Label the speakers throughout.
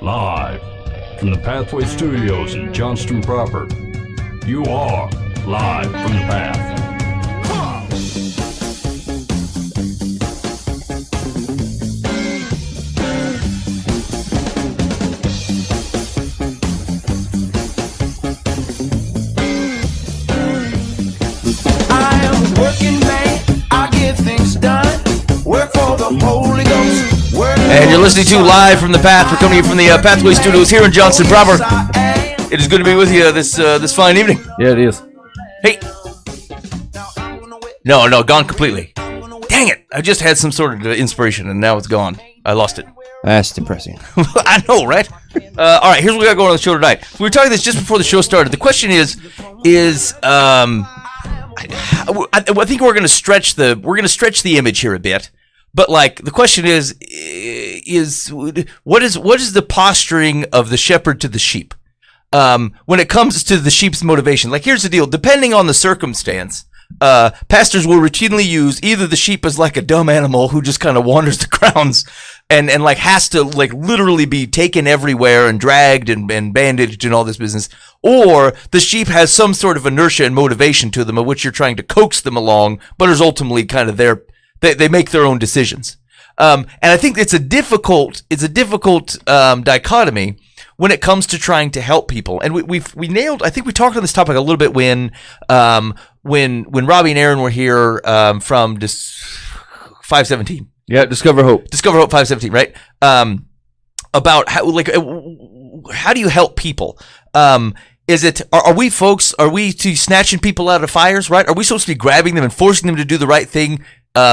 Speaker 1: Live from the Pathway Studios in Johnston proper. You are live from the Path.
Speaker 2: I am a working man. I get things done. Work for the Holy Ghost.
Speaker 3: And you're listening to Live from the Path. We're coming in from the Pathway Studios here in Johnston proper. It is good to be with you this fine evening.
Speaker 4: Yeah, it is.
Speaker 3: Hey. No, gone completely. Dang it. I just had some sort of inspiration, and now it's gone. I lost it.
Speaker 4: That's depressing.
Speaker 3: I know, right? All right, here's what we got going on the show tonight. We were talking this just before the show started. The question is I think we're going to stretch the image here a bit. But like the question is what is the posturing of the shepherd to the sheep when it comes to the sheep's motivation? Like, here's the deal: depending on the circumstance, pastors will routinely use either the sheep as like a dumb animal who just kind of wanders the grounds and like has to like literally be taken everywhere and dragged and bandaged and all this business, or the sheep has some sort of inertia and motivation to them of which you're trying to coax them along, but is ultimately kind of they make their own decisions. And I think it's a difficult dichotomy when it comes to trying to help people. And we nailed, I think we talked on this topic a little bit when Robbie and Aaron were here from 517.
Speaker 4: Yeah, Discover Hope
Speaker 3: 517, right? About how do you help people? Are we snatching people out of fires, right? Are we supposed to be grabbing them and forcing them to do the right thing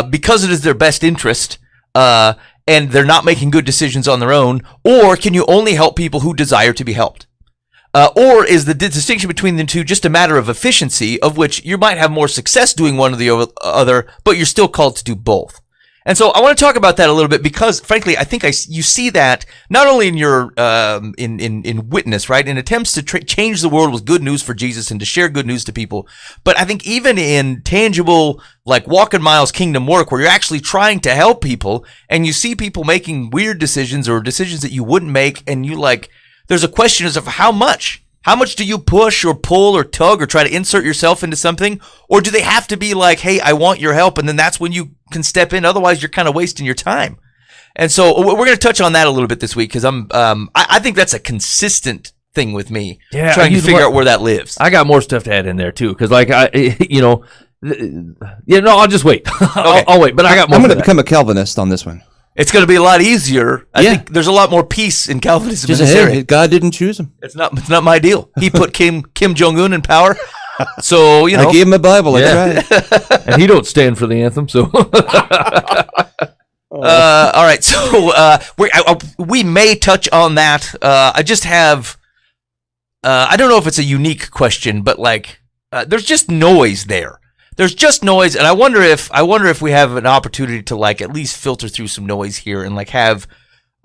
Speaker 3: because it is their best interest, and they're not making good decisions on their own? Or can you only help people who desire to be helped? Or is the distinction between the two just a matter of efficiency, of which you might have more success doing one or the other, but you're still called to do both? And so I want to talk about that a little bit because, frankly, I think you see that not only in your in witness, right, in attempts to change the world with good news for Jesus and to share good news to people, but I think even in tangible, like walking miles kingdom work, where you're actually trying to help people, and you see people making weird decisions or decisions that you wouldn't make, and you like, there's a question as of how much. How much do you push or pull or tug or try to insert yourself into something? Or do they have to be like, hey, I want your help, and then that's when you can step in? Otherwise, you're kind of wasting your time. And so we're going to touch on that a little bit this week because I think that's a consistent thing with me, trying to figure out where that lives.
Speaker 4: I got more stuff to add in there too, because like I'll just wait.
Speaker 3: Okay.
Speaker 4: I'll wait, but I got more.
Speaker 5: I'm going to become a Calvinist on this one.
Speaker 3: It's going to be a lot easier. I think there's a lot more peace in Calvinism
Speaker 5: Just
Speaker 3: in this area.
Speaker 5: God didn't choose him.
Speaker 3: It's not my deal. He put Kim Jong-un in power. So,
Speaker 5: I gave him a Bible. I tried.
Speaker 4: And he don't stand for the anthem, so.
Speaker 3: All right. So we may touch on that. I just have, I don't know if it's a unique question, but like, there's just noise there. There's just noise, and I wonder if we have an opportunity to like at least filter through some noise here and like have.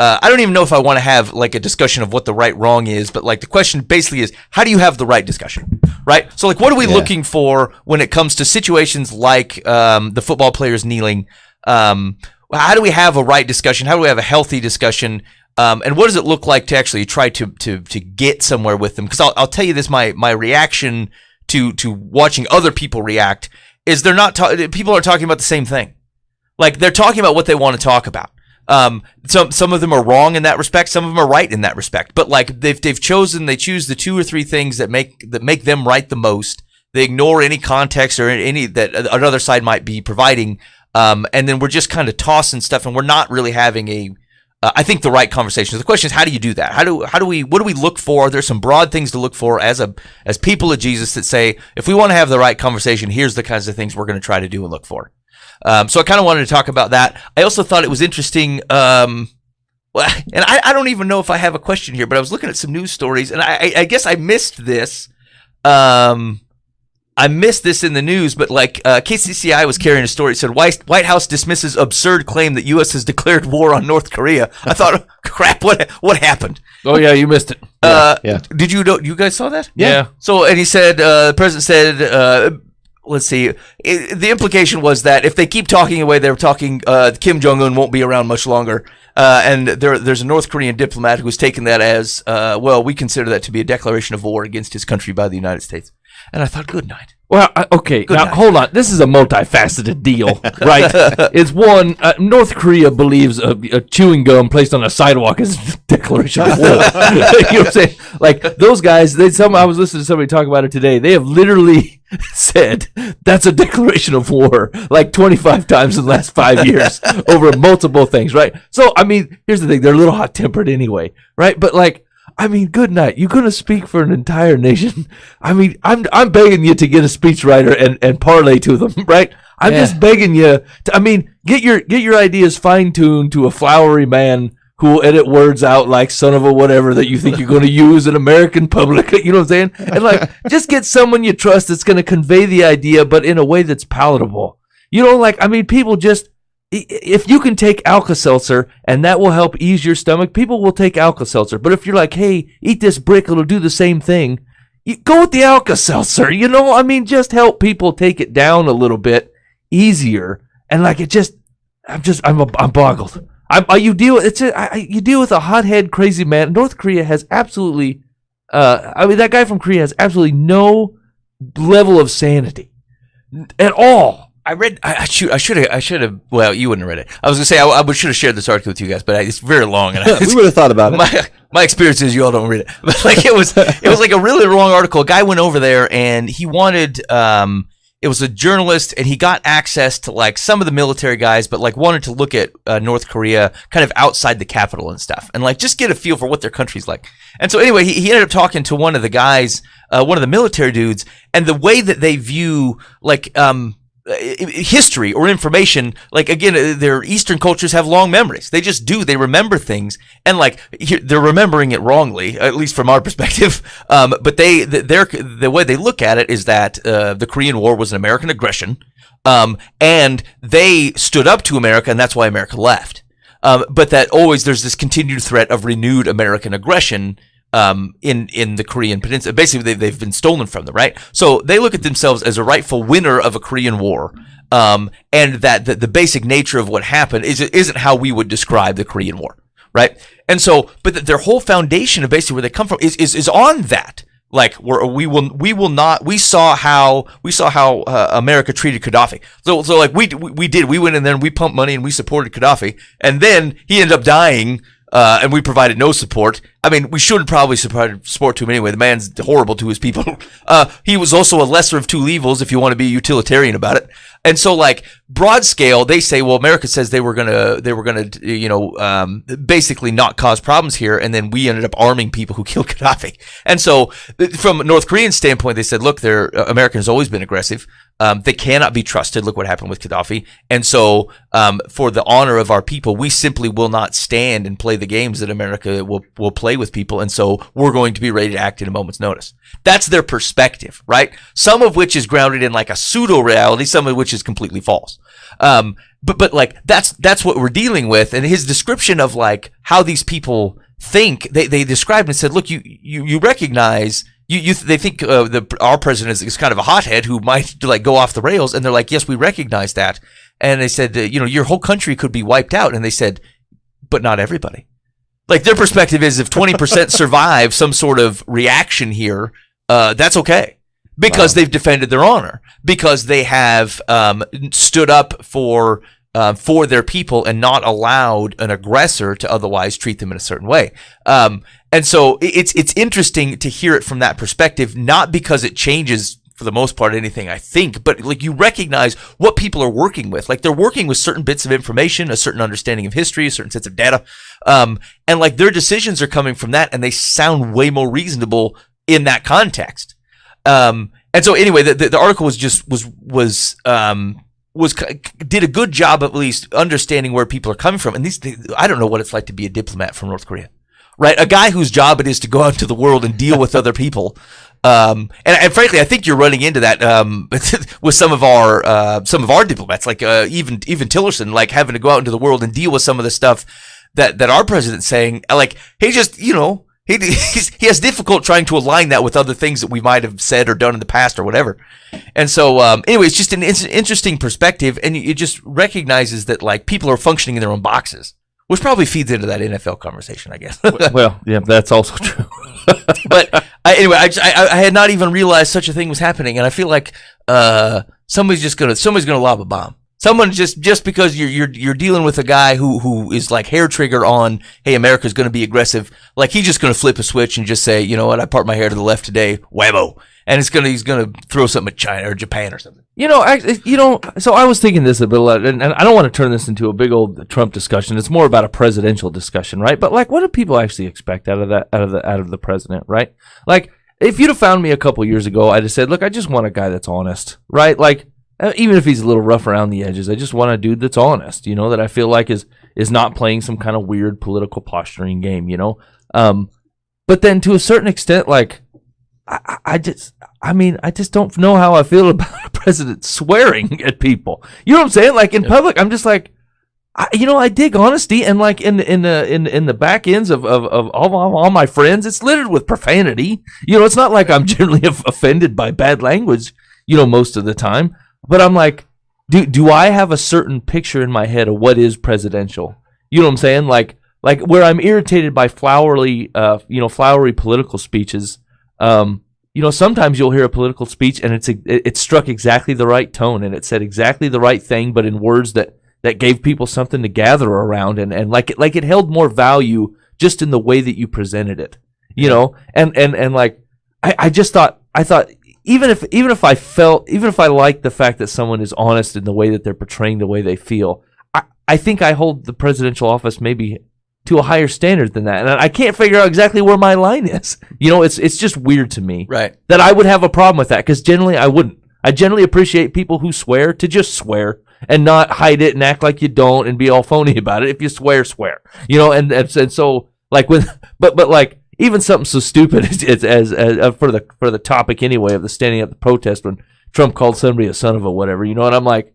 Speaker 3: I don't even know if I want to have like a discussion of what the right wrong is, but like the question basically is, how do you have the right discussion, right? So like, what are we looking for when it comes to situations like the football players kneeling? How do we have a right discussion? How do we have a healthy discussion? And what does it look like to actually try to get somewhere with them? Because I'll tell you this, my reaction to watching other people react is they're not people are talking about the same thing. Like, they're talking about what they want to talk about. Some of them are wrong in that respect, some of them are right in that respect, but like they choose the two or three things that make them right the most. They ignore any context or any that another side might be providing, and then we're just kind of tossing stuff, and we're not really having I think the right conversation. The question is, how do you do that? What do we look for? There's some broad things to look for as people of Jesus that say, if we want to have the right conversation, here's the kinds of things we're going to try to do and look for. So I kind of wanted to talk about that. I also thought it was interesting. And I don't even know if I have a question here, but I was looking at some news stories, and I guess I missed this. I missed this in the news, but like KCCI was carrying a story. It said White House dismisses absurd claim that U.S. has declared war on North Korea. I thought, crap, what happened?
Speaker 4: Oh yeah, you missed it.
Speaker 5: Yeah.
Speaker 3: Did you guys saw that?
Speaker 4: Yeah.
Speaker 3: So, and he said, the president said, let's see. The implication was that if they keep talking away, they're talking. Kim Jong-un won't be around much longer, and there's a North Korean diplomat who's taken that as well. We consider that to be a declaration of war against his country by the United States. And I thought, good night.
Speaker 4: Well, okay, now
Speaker 3: night.
Speaker 4: hold on. This is a multifaceted deal, right? It's one, North Korea believes a chewing gum placed on a sidewalk is a declaration of war. You know what I'm saying? Like, those guys, I was listening to somebody talk about it today. They have literally said that's a declaration of war like 25 times in the last 5 years over multiple things, right? So, I mean, here's the thing. They're a little hot-tempered anyway, right? But, like, I mean, good night. You're going to speak for an entire nation. I mean, I'm begging you to get a speechwriter and parlay to them, right? I'm just begging you to, get your ideas fine-tuned to a flowery man who will edit words out like son of a whatever that you think you're going to use in American public. You know what I'm saying? And like, just get someone you trust that's going to convey the idea, but in a way that's palatable. You know, like, I mean, people just, if you can take Alka-Seltzer and that will help ease your stomach, people will take Alka-Seltzer. But if you're like, hey, eat this brick, it'll do the same thing, you go with the Alka-Seltzer. You know, I mean, just help people take it down a little bit easier. And like, I'm boggled. You deal with a hothead crazy man. North Korea has absolutely, that guy from Korea has absolutely no level of sanity at all.
Speaker 3: I should have. Well, you wouldn't have read it. I was gonna say I should have shared this article with you guys, but it's very long, and
Speaker 5: We would have thought about it.
Speaker 3: My experience is you all don't read it, but like it was like a really long article. A guy went over there and he wanted. It was a journalist, and he got access to like some of the military guys, but like wanted to look at North Korea kind of outside the capital and stuff, and like just get a feel for what their country's like. And so anyway, he ended up talking to one of the guys, one of the military dudes, and the way that they view like history or information, like again, their Eastern cultures have long memories. They just do. They remember things, and like they're remembering it wrongly, at least from our perspective. But the way they look at it is that the Korean War was an American aggression, and they stood up to America, and that's why America left. But that always there's this continued threat of renewed American aggression in the Korean Peninsula. Basically, they've been stolen from them, right? So they look at themselves as a rightful winner of a Korean War, and that the basic nature of what happened isn't how we would describe the Korean War, right? And so, but their whole foundation of basically where they come from is on that. Like we saw how America treated Gaddafi. So like we went in there and we pumped money and we supported Gaddafi, and then he ended up dying. And we provided no support. I mean, we shouldn't probably support to him anyway. The man's horrible to his people. He was also a lesser of two evils, if you want to be utilitarian about it. And so, like, broad scale, they say, well, America says they were gonna, basically not cause problems here, and then we ended up arming people who killed Gaddafi. And so, from a North Korean standpoint, they said, look, America has always been aggressive. They cannot be trusted. Look what happened with Gaddafi. And so, for the honor of our people, we simply will not stand and play the games that America will play with people. And so, we're going to be ready to act in a moment's notice. That's their perspective, right? Some of which is grounded in like a pseudo reality, some of which is completely false. But like that's what we're dealing with. And his description of like how these people think, they described and said, look, you recognize. They think our president is kind of a hothead who might like go off the rails, and they're like, yes, we recognize that. And they said, your whole country could be wiped out, and they said, but not everybody. Like their perspective is, if 20% survive some sort of reaction here, that's okay, because they've defended their honor, because they have stood up for their people and not allowed an aggressor to otherwise treat them in a certain way. And so it's interesting to hear it from that perspective, not because it changes for the most part anything I think, but like you recognize what people are working with. Like they're working with certain bits of information, a certain understanding of history, a certain sets of data, and like their decisions are coming from that, and they sound way more reasonable in that context. And so anyway, the article did a good job of at least understanding where people are coming from. And I don't know what it's like to be a diplomat from North Korea, right? A guy whose job it is to go out into the world and deal with other people. And frankly, I think you're running into that with some of our diplomats, like even Tillerson, like having to go out into the world and deal with some of the stuff that our president's saying. Like he he has difficult trying to align that with other things that we might have said or done in the past or whatever. And so, anyway, it's just an interesting perspective, and it just recognizes that like people are functioning in their own boxes, which probably feeds into that NFL conversation, I guess.
Speaker 4: Well, yeah, that's also true.
Speaker 3: But anyway, I had not even realized such a thing was happening, and I feel like somebody's gonna lob a bomb. Someone just because you're dealing with a guy who is like hair trigger on, hey, America's going to be aggressive. Like he's just going to flip a switch and just say, you know what, I part my hair to the left today, whammo, and he's going to throw something at China or Japan or something.
Speaker 4: So I was thinking this a bit, and I don't want to turn this into a big old Trump discussion. It's more about a presidential discussion, right? But like, what do people actually expect out of the president, right? Like, if you'd have found me a couple years ago, I'd have said, look, I just want a guy that's honest, right? Like. Even if he's a little rough around the edges, I just want a dude that's honest, that I feel like is not playing some kind of weird political posturing game, But then to a certain extent, like, I just don't know how I feel about a president swearing at people. You know what I'm saying? Like in public, I'm just like, I dig honesty, and like in the back ends of all my friends, it's littered with profanity. It's not like I'm generally offended by bad language, most of the time. But I'm like, do I have a certain picture in my head of what is presidential? You know what I'm saying? Like where I'm irritated by flowery political speeches. Sometimes you'll hear a political speech and it struck exactly the right tone and it said exactly the right thing, but in words that gave people something to gather around and like it held more value just in the way that you presented it. And like I thought. Even if I like the fact that someone is honest in the way that they're portraying the way they feel, I think I hold the presidential office maybe to a higher standard than that, and I can't figure out exactly where my line is. It's just weird to me,
Speaker 3: right? That
Speaker 4: I would have a problem with that because generally I wouldn't. I generally appreciate people who swear to just swear and not hide it and act like you don't and be all phony about it. If you swear, and so like when but like. Even something so stupid as for the topic anyway of the standing at the protest when Trump called somebody a son of a whatever, and I'm like,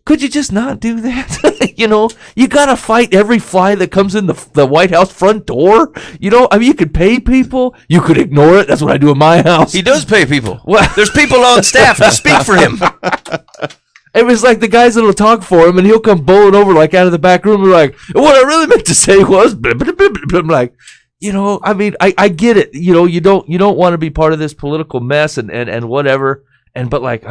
Speaker 4: could you just not do that? You gotta fight every fly that comes in the White House front door. You could pay people, you could ignore it. That's what I do in my house.
Speaker 3: He does pay people. Well, there's people on staff to speak for him.
Speaker 4: It was like the guys that'll talk for him, and he'll come bowling over like out of the back room. And like, what I really meant to say was, blah, blah, blah, blah. I'm like, I get it. You don't want to be part of this political mess and whatever. But like,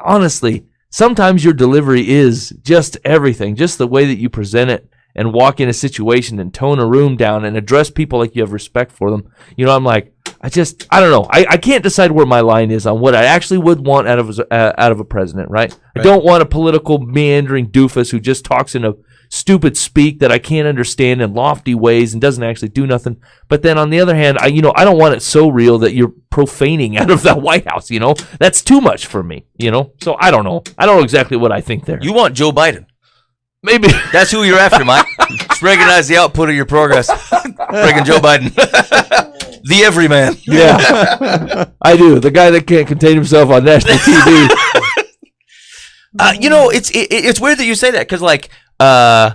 Speaker 4: honestly, sometimes your delivery is just everything, just the way that you present it and walk in a situation and tone a room down and address people like you have respect for them. I'm like, I don't know. I can't decide where my line is on what I actually would want out of a president, right? I don't want a political meandering doofus who just talks in a stupid speak that I can't understand in lofty ways and doesn't actually do nothing. But then on the other hand, I don't want it so real that you're profaning out of the White House, That's too much for me, So I don't know. I don't know exactly what I think there.
Speaker 3: You want Joe Biden.
Speaker 4: Maybe.
Speaker 3: That's who you're after, Mike. Just recognize the output of your progress. Freaking Joe Biden. The everyman.
Speaker 4: Yeah. I do. The guy that can't contain himself on national TV.
Speaker 3: It's weird that you say that because, like, I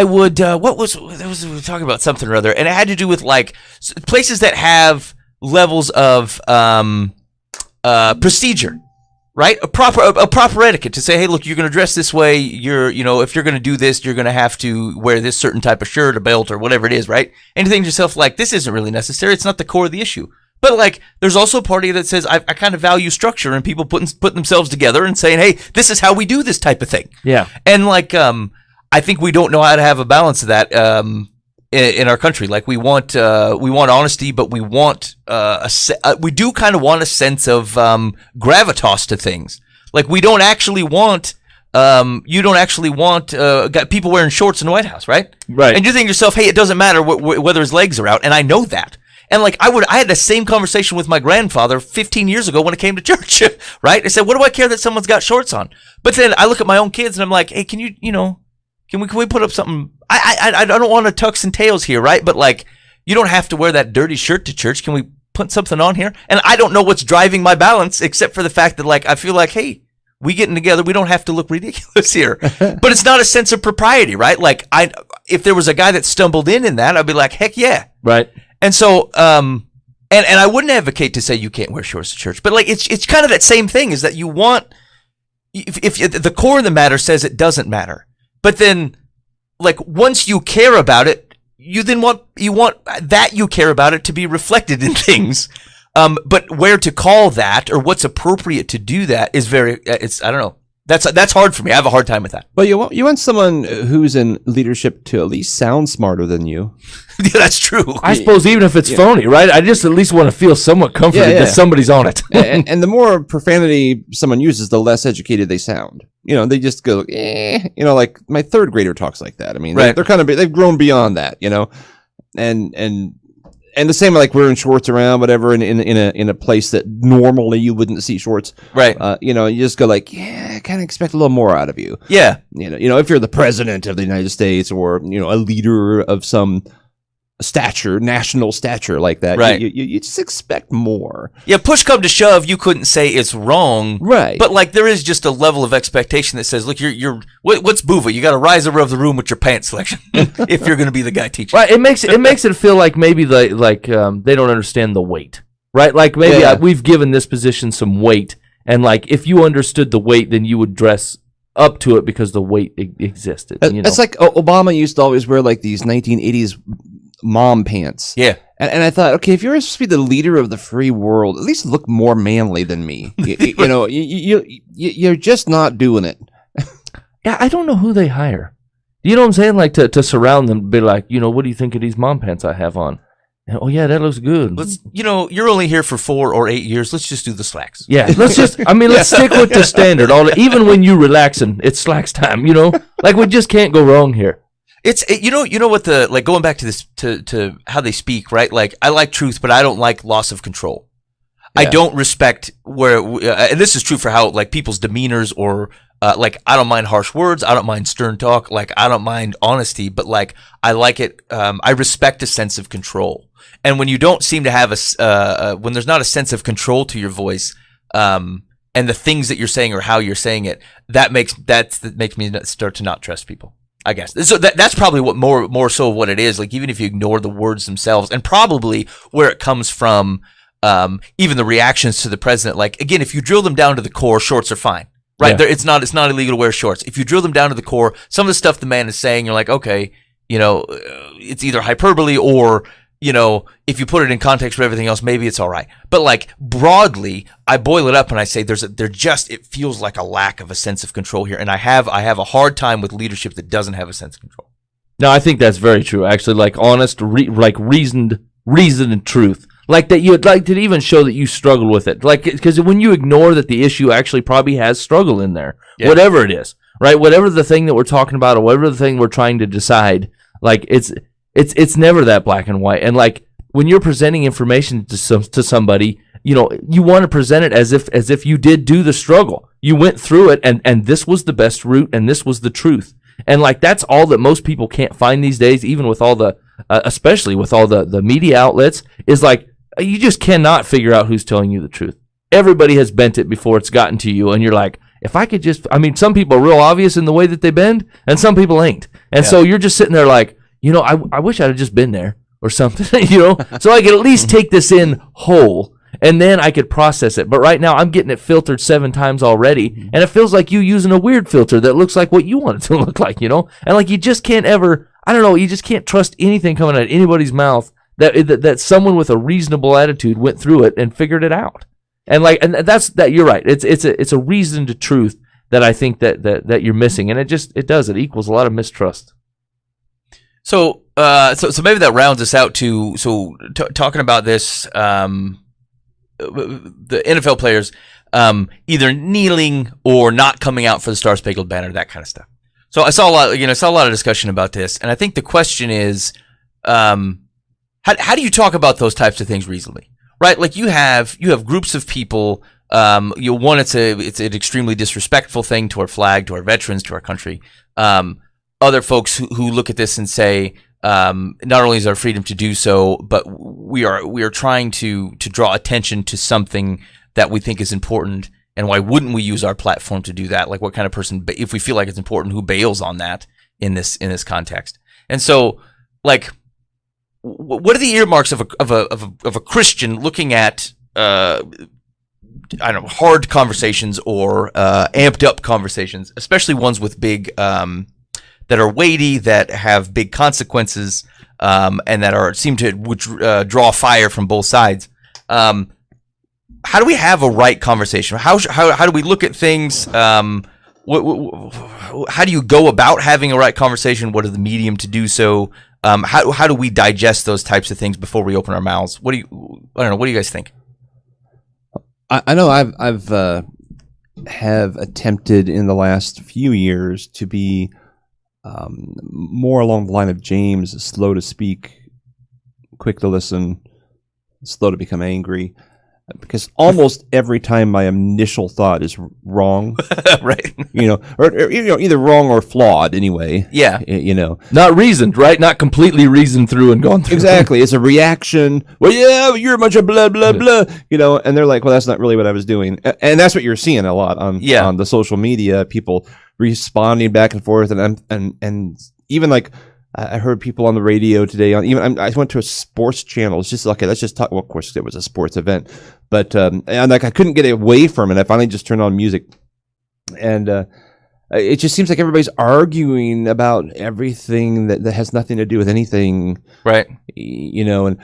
Speaker 3: would, we were talking about something or other, and it had to do with, like, places that have levels of procedure. Right, a proper etiquette to say, hey, look, you're going to dress this way. If you're going to do this, you're going to have to wear this certain type of shirt, or belt, or whatever it is. Right, and you think to yourself, like, this isn't really necessary. It's not the core of the issue. But like, there's also a party that says, I kind of value structure and people putting themselves together and saying, hey, this is how we do this type of thing.
Speaker 4: Yeah,
Speaker 3: and like, I think we don't know how to have a balance of that. In our country, like we want honesty, but we want we do kind of want a sense of gravitas to things. Like we don't actually want you don't actually want people wearing shorts in the White House, right?
Speaker 4: Right.
Speaker 3: And you think to yourself, hey, it doesn't matter whether his legs are out, and I know that. And like I had the same conversation with my grandfather 15 years ago when it came to church, right? I said, what do I care that someone's got shorts on? But then I look at my own kids and I'm like, hey, can we put up something? I don't want to tux and tails here, right? But like, you don't have to wear that dirty shirt to church. Can we put something on here? And I don't know what's driving my balance except for the fact that like, I feel like, hey, We getting together, we don't have to look ridiculous here. But it's not a sense of propriety, right? Like if there was a guy that stumbled in that, I'd be like, heck yeah.
Speaker 4: Right.
Speaker 3: And so, and I wouldn't advocate to say you can't wear shorts to church, but like it's kind of that same thing is that you want, if the core of the matter says it doesn't matter, but then like once you care about it, you want that you care about it to be reflected in things. But where to call that or what's appropriate to do that is I don't know. That's hard for me. I have a hard time with that.
Speaker 5: Well, you want someone who's in leadership to at least sound smarter than you.
Speaker 3: Yeah, that's true.
Speaker 4: I suppose even if it's phony, right? I just at least want to feel somewhat comforted that somebody's on it.
Speaker 5: and the more profanity someone uses, the less educated they sound. They just go, like my third grader talks like that. I mean,
Speaker 3: right.
Speaker 5: they're kind of, they've grown beyond that, and the same, like wearing shorts around, whatever, in a place that normally you wouldn't see shorts.
Speaker 3: Right.
Speaker 5: You just go like, I kind of expect a little more out of you.
Speaker 3: Yeah.
Speaker 5: If you're the president of the United States or, a leader of some national stature like that,
Speaker 3: right.
Speaker 5: You just expect more.
Speaker 3: Yeah, push come to shove, you couldn't say it's wrong.
Speaker 5: Right.
Speaker 3: But like there is just a level of expectation that says, look, what's Buva? You got to rise above the room with your pants selection if you're going to be the guy teaching.
Speaker 4: Right. It makes it feel like maybe they don't understand the weight. Right? Like maybe we've given this position some weight, and like if you understood the weight, then you would dress up to it because the weight existed.
Speaker 5: It's like Obama used to always wear like these 1980s mom pants.
Speaker 3: Yeah.
Speaker 5: And I thought, okay, if you're supposed to be the leader of the free world, at least look more manly than me. You're just not doing it.
Speaker 4: Yeah, I don't know who they hire. You know what I'm saying? Like to surround them, be like, what do you think of these mom pants I have on? And, oh yeah, that looks good.
Speaker 3: Let's, you're only here for 4 or 8 years. Let's just do the slacks.
Speaker 4: Yeah, let's stick with the standard. Even when you relaxing, it's slacks time. Like we just can't go wrong here.
Speaker 3: It's what going back to this to how they speak, right? Like I like truth, but I don't like loss of control. Yeah. I don't respect and this is true for how like people's demeanors or like I don't mind harsh words, I don't mind stern talk, like I don't mind honesty, but like I like it. I respect a sense of control, and when you don't seem to have when there's not a sense of control to your voice, and the things that you're saying or how you're saying it, that makes me start to not trust people. I guess so. That's probably what more so what it is. Like even if you ignore the words themselves, and probably where it comes from, even the reactions to the president. Like again, if you drill them down to the core, shorts are fine, right? Yeah. It's not illegal to wear shorts. If you drill them down to the core, some of the stuff the man is saying, you're like, okay, it's either hyperbole or if you put it in context with everything else, maybe it's all right. But like broadly, I boil it up and I say it feels like a lack of a sense of control here. And I have a hard time with leadership that doesn't have a sense of control.
Speaker 4: No, I think that's very true. Actually, like honest, reasoned truth. Like that you'd like to even show that you struggle with it. Like, because when you ignore that the issue actually probably has struggle in there, whatever it is, right? Whatever the thing that we're talking about or whatever the thing we're trying to decide, like it's never that black and white. And like when you're presenting information to somebody, you want to present it as if you did do the struggle. You went through it and this was the best route and this was the truth. And like that's all that most people can't find these days, even with all the especially with all the media outlets, is like you just cannot figure out who's telling you the truth. Everybody has bent it before it's gotten to you, and you're like, if I could just, some people are real obvious in the way that they bend, and some people ain't. And so you're just sitting there like, I wish I'd have just been there or something, so I could at least take this in whole, and then I could process it. But right now, I'm getting it filtered 7 times already, and it feels like you using a weird filter that looks like what you want it to look like, And like you just can't ever, you just can't trust anything coming out of anybody's mouth that someone with a reasonable attitude went through it and figured it out. And that's that. You're right. It's a reasoned truth that I think that you're missing, and it equals a lot of mistrust.
Speaker 3: So maybe that rounds us out to talking about this, the NFL players either kneeling or not coming out for the Star Spangled Banner, that kind of stuff. So I saw a lot of discussion about this, and I think the question is, how do you talk about those types of things reasonably, right? Like you have groups of people. It's an extremely disrespectful thing to our flag, to our veterans, to our country. Other folks who look at this and say, not only is our freedom to do so, but we are trying to draw attention to something that we think is important and why wouldn't we use our platform to do that? Like, what kind of person, if we feel like it's important, who bails on that in this context? And so, like, what are the earmarks of a Christian looking at I don't know, hard conversations or amped up conversations, especially ones with big that are weighty, that have big consequences, and that seem to draw fire from both sides. How do we have a right conversation? How do we look at things? How do you go about having a right conversation? What are the medium to do so? How do we digest those types of things before we open our mouths? I don't know. What do you guys think?
Speaker 5: I know I've have attempted in the last few years to be more along the line of James, slow to speak, quick to listen, slow to become angry. Because almost every time my initial thought is wrong,
Speaker 3: right?
Speaker 5: Or either wrong or flawed anyway.
Speaker 3: Yeah,
Speaker 4: not reasoned, right? Not completely reasoned through and gone through.
Speaker 5: Exactly, it's a reaction. Well, yeah, you're a bunch of blah blah blah. And they're like, well, that's not really what I was doing, and that's what you're seeing a lot on the social media. People responding back and forth, and even like. I heard people on the radio today. I went to a sports channel. It's just okay. Let's just talk. Well, of course, it was a sports event, but and like I couldn't get away from it. I finally just turned on music, and it just seems like everybody's arguing about everything that has nothing to do with anything,
Speaker 3: right?
Speaker 5: And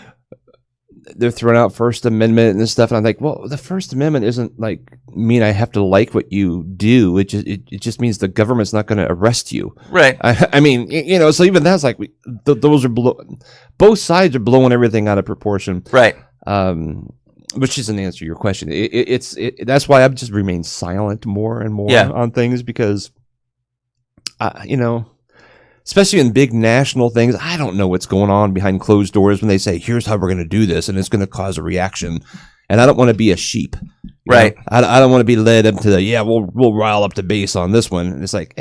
Speaker 5: they're throwing out First Amendment and this stuff, and I'm like, well, the First Amendment isn't like mean I have to like what you do. It just means the government's not going to arrest you,
Speaker 3: right?
Speaker 5: I mean, so even that's like those are both sides are blowing everything out of proportion,
Speaker 3: right?
Speaker 5: Which doesn't answer your question. That's why I've just remained silent more and more on things because, especially in big national things, I don't know what's going on behind closed doors when they say, here's how we're going to do this, and it's going to cause a reaction. And I don't want to be a sheep.
Speaker 3: Right.
Speaker 5: I don't want to be led up to we'll rile up the base on this one. And it's like,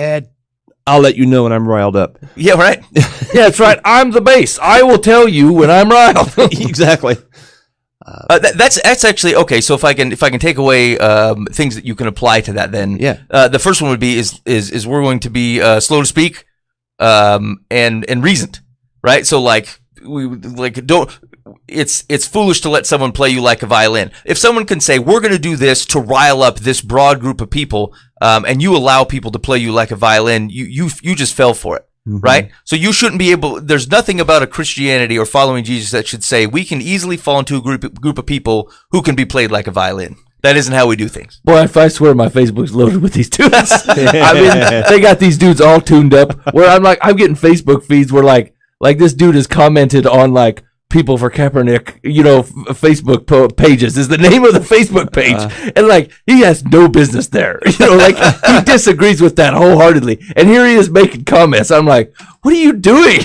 Speaker 5: I'll let you know when I'm riled up.
Speaker 3: Yeah, right.
Speaker 4: Yeah, that's right. I'm the base. I will tell you when I'm riled.
Speaker 5: Exactly.
Speaker 3: That's actually okay. So if I can take away things that you can apply to that, then the first one would be is we're going to be slow to speak. And reasoned, right? So it's foolish to let someone play you like a violin. If someone can say, we're going to do this to rile up this broad group of people, and you allow people to play you like a violin, you just fell for it, right? So you shouldn't be there's nothing about a Christianity or following Jesus that should say we can easily fall into a group of people who can be played like a violin. That isn't how we do things.
Speaker 4: Boy, if I swear my Facebook's loaded with these dudes. I mean, they got these dudes all tuned up where I'm getting Facebook feeds where like this dude has commented on like People for Kaepernick, Facebook pages is the name of the Facebook page. And like, he has no business there. He disagrees with that wholeheartedly. And here he is making comments. I'm like, what are you doing?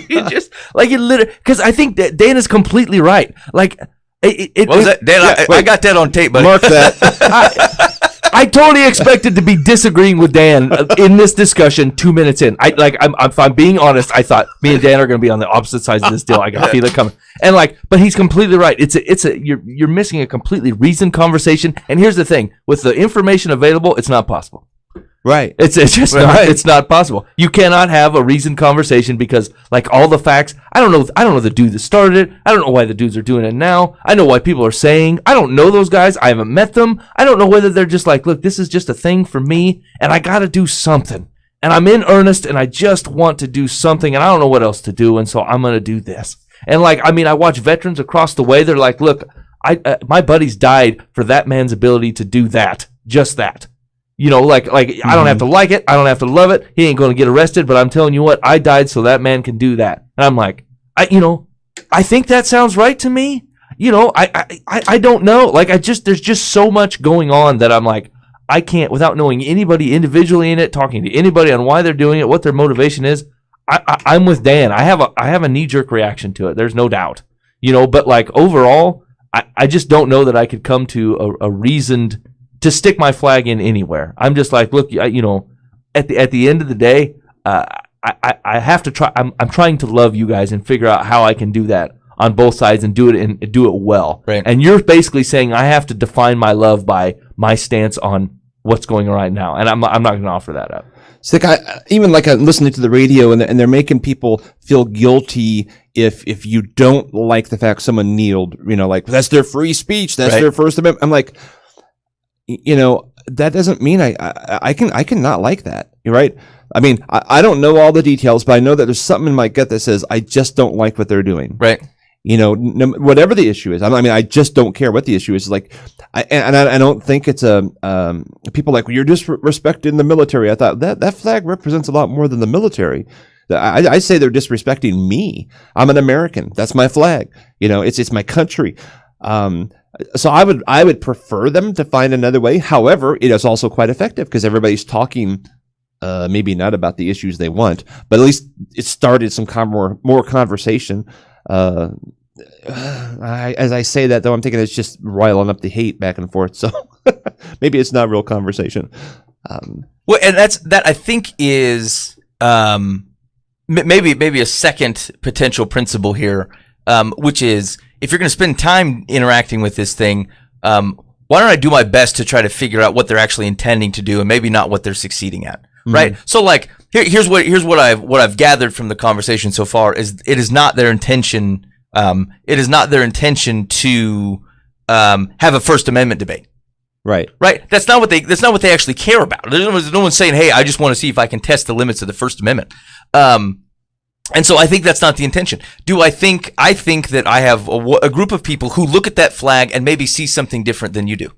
Speaker 4: You just like it literally, because I think that Dan is completely right. Like,
Speaker 3: what was that, Dan? I got that on tape, buddy.
Speaker 5: Mark that.
Speaker 4: I totally expected to be disagreeing with Dan in this discussion 2 minutes in. If I'm being honest, I thought me and Dan are going to be on the opposite sides of this deal. I can feel it coming. And but he's completely right. You're missing a completely reasoned conversation. And here's the thing: with the information available, it's not possible.
Speaker 5: Right.
Speaker 4: It's just not, it's not possible. You cannot have a reasoned conversation because like all the facts, I don't know the dude that started it. I don't know why the dudes are doing it now. I know why people are saying, I don't know those guys. I haven't met them. I don't know whether they're just like, look, this is just a thing for me and I got to do something. And I'm in earnest and I just want to do something and I don't know what else to do. And so I'm going to do this. And I watch veterans across the way. They're like, look, my buddies died for that man's ability to do that. Just that. I don't have to like it. I don't have to love it. He ain't going to get arrested, but I'm telling you what, I died so that man can do that. And I'm like, I think that sounds right to me. I don't know. There's just so much going on that I'm like, I can't, without knowing anybody individually in it, talking to anybody on why they're doing it, what their motivation is. I'm with Dan. I have a knee-jerk reaction to it. There's no doubt, but overall, I just don't know that I could come to a reasoned to stick my flag in anywhere. I'm just like, look, at the end of the day, I have to try. I'm trying to love you guys and figure out how I can do that on both sides and do it well.
Speaker 3: Right.
Speaker 4: And you're basically saying I have to define my love by my stance on what's going on right now, and I'm not going to offer that up.
Speaker 5: It's like I'm listening to the radio and they're making people feel guilty if you don't like the fact someone kneeled, like that's their free speech, that's their First Amendment. I'm like, that doesn't mean I can not like that. You're right. I mean, I don't know all the details, but I know that there's something in my gut that says I just don't like what they're doing.
Speaker 3: Right.
Speaker 5: Whatever the issue is. I mean, I just don't care what the issue is. Like, I don't think it's people like, well, you're disrespecting the military. I thought that flag represents a lot more than the military. I say they're disrespecting me. I'm an American. That's my flag. It's my country. So I would prefer them to find another way. However, it is also quite effective because everybody's talking. Maybe not about the issues they want, but at least it started some more conversation. As I say that, though, I'm thinking it's just riling up the hate back and forth. So maybe it's not real conversation.
Speaker 3: Well, and that I think is maybe a second potential principle here, which is if you're going to spend time interacting with this thing, why don't I do my best to try to figure out what they're actually intending to do, and maybe not what they're succeeding at. Right. So like here's what I've gathered from the conversation so far is it is not their intention. It is not their intention to have a First Amendment debate.
Speaker 5: Right.
Speaker 3: Right. That's not what they actually care about. There's no one saying, hey, I just want to see if I can test the limits of the First Amendment. And so I think that's not the intention. I think that I have a group of people who look at that flag and maybe see something different than you do.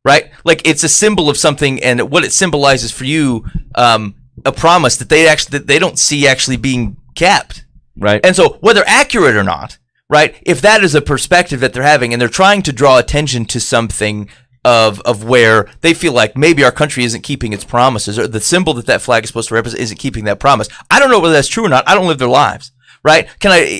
Speaker 3: Right? Like it's a symbol of something, and what it symbolizes for you, a promise that they don't see actually being kept.
Speaker 4: Right.
Speaker 3: And so whether accurate or not, right? If that is a perspective that they're having and they're trying to draw attention to something of where they feel like maybe our country isn't keeping its promises, or the symbol that flag is supposed to represent isn't keeping that promise. I don't know whether that's true or not. I don't live their lives. Right?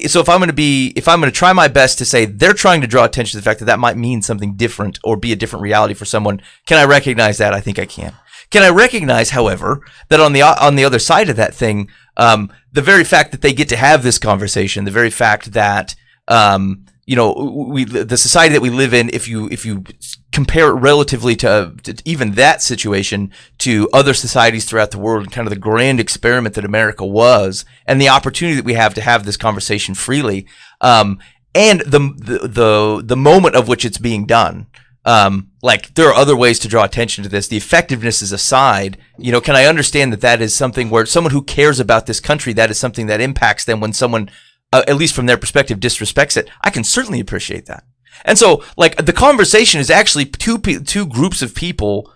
Speaker 3: So if I'm going to try my best to say they're trying to draw attention to the fact that very mean something different or be a different reality for someone, can I recognize that? I think I can. Can I recognize, however, that on the other side of that thing, the very fact that they get to have this conversation, the very fact that the society that we live in, if you compare it relatively to even that situation to other societies throughout the world, and kind of the grand experiment that America was, and the opportunity that we have to have this conversation freely, and the moment of which it's being done. Like there are other ways to draw attention to this. The effectiveness is aside, can I understand that is something where someone who cares about this country, that is something that impacts them when someone, at least from their perspective, disrespects it. I can certainly appreciate that. And so, like, the conversation is actually two groups of people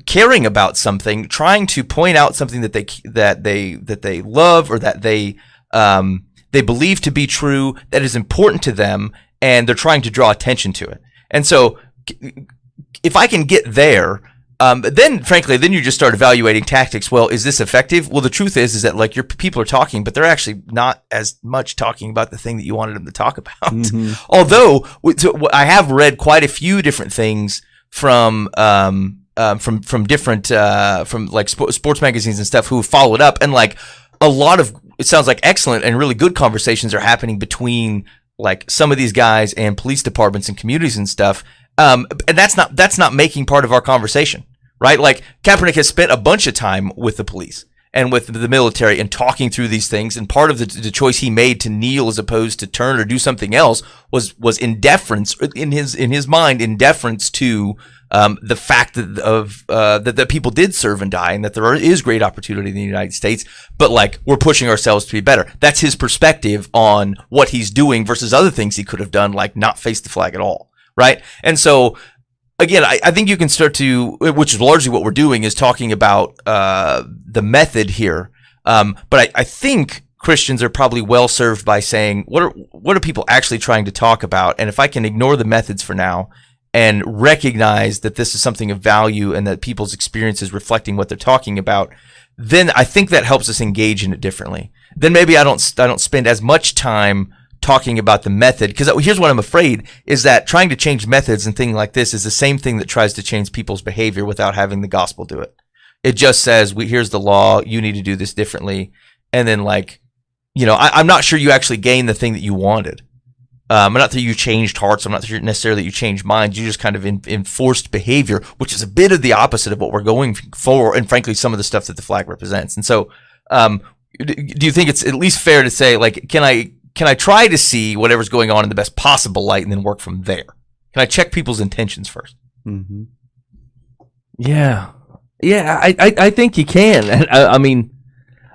Speaker 3: caring about something, trying to point out something that they love, or that they believe to be true, that is important to them, and they're trying to draw attention to it. And so, if I can get there, then you just start evaluating tactics. Well, is this effective? Well, the truth is that like your people are talking, but they're actually not as much talking about the thing that you wanted them to talk about. Mm-hmm. Although I have read quite a few different things from different from like sports magazines and stuff who followed up, and like a lot of, it sounds like excellent and really good conversations are happening between like some of these guys and police departments and communities and stuff. And that's not making part of our conversation, right? Like Kaepernick has spent a bunch of time with the police and with the military and talking through these things. And part of the choice he made to kneel as opposed to turn or do something else was in deference, in his mind, in deference to the fact that people did serve and die, and that there is great opportunity in the United States, but like we're pushing ourselves to be better. That's his perspective on what he's doing versus other things he could have done, like not face the flag at all. Right. And so, again, I think you can start to, which is largely what we're doing, is talking about the method here. But I think Christians are probably well served by saying, what are people actually trying to talk about? And if I can ignore the methods for now and recognize that this is something of value and that people's experience is reflecting what they're talking about, then I think that helps us engage in it differently. Then maybe I don't spend as much time talking about the method, because here's what I'm afraid is that trying to change methods and things like this is the same thing that tries to change people's behavior without having the gospel do it. It just says, here's the law, you need to do this differently. And then I'm not sure you actually gain the thing that you wanted. Not that you changed hearts. I'm not sure necessarily that you changed minds. You just kind of enforced behavior, which is a bit of the opposite of what we're going for, and frankly, some of the stuff that the flag represents. And so, do you think it's at least fair to say, like, can I try to see whatever's going on in the best possible light and then work from there? Can I check people's intentions first?
Speaker 5: Mm-hmm.
Speaker 4: Yeah. I think you can. And I mean,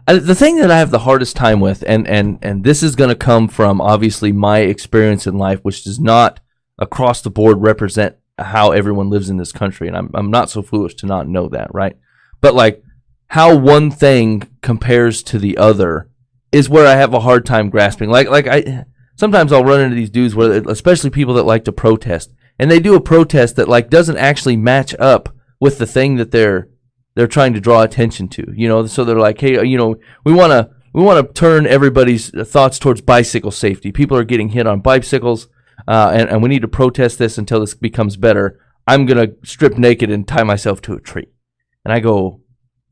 Speaker 4: the thing that I have the hardest time with, and this is going to come from obviously my experience in life, which does not across the board represent how everyone lives in this country, and I'm not so foolish to not know that, right? But like how one thing compares to the other is where I have a hard time grasping. Like I sometimes I'll run into these dudes where, especially people that like to protest, and they do a protest that like doesn't actually match up with the thing that they're trying to draw attention to, you know. So they're like, hey, you know, we want to turn everybody's thoughts towards bicycle safety. People are getting hit on bicycles, and we need to protest this until this becomes better. I'm gonna strip naked and tie myself to a tree. And I go,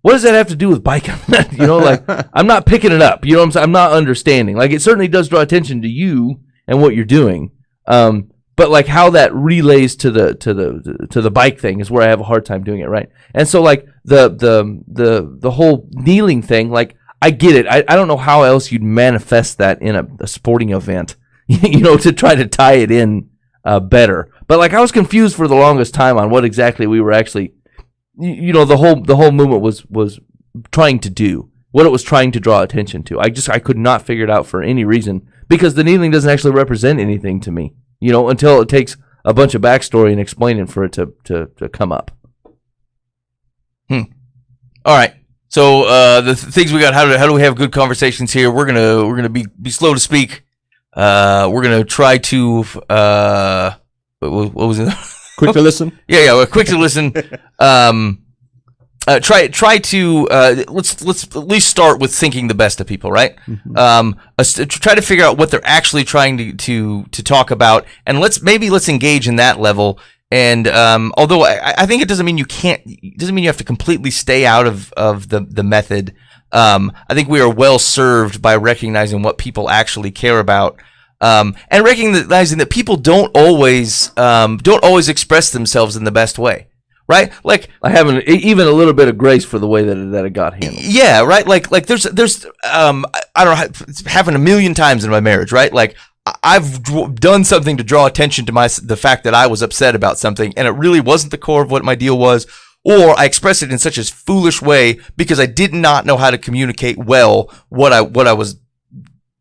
Speaker 4: what does that have to do with biking? You know, like I'm not picking it up. You know what I'm saying? I'm not understanding. Like it certainly does draw attention to you and what you're doing. But like how that relays to the bike thing is where I have a hard time doing it, right? And so like the whole kneeling thing, like I get it. I don't know how else you'd manifest that in a sporting event, you know, to try to tie it in better. But like I was confused for the longest time on what exactly we were actually, you know, the whole movement was trying to do, what it was trying to draw attention to. I could not figure it out for any reason, because the kneeling doesn't actually represent anything to me, you know, until it takes a bunch of backstory and explaining for it to come up.
Speaker 3: All right. So the things we got. How do we have good conversations here? We're gonna be slow to speak. We're gonna try to what was it?
Speaker 5: Quick to listen.
Speaker 3: Yeah. Quick to listen. Try to let's at least start with thinking the best of people, right? Mm-hmm. Try to figure out what they're actually trying to talk about, and let's engage in that level. And although I think it doesn't mean you have to completely stay out of the method. I think we are well served by recognizing what people actually care about. And recognizing that people don't always express themselves in the best way, right? Like
Speaker 4: I have even a little bit of grace for the way that it got handled.
Speaker 3: Yeah, right. Like there's I don't know, it's happened a million times in my marriage, right? Like I've done something to draw attention to the fact that I was upset about something, and it really wasn't the core of what my deal was, or I expressed it in such a foolish way because I did not know how to communicate well what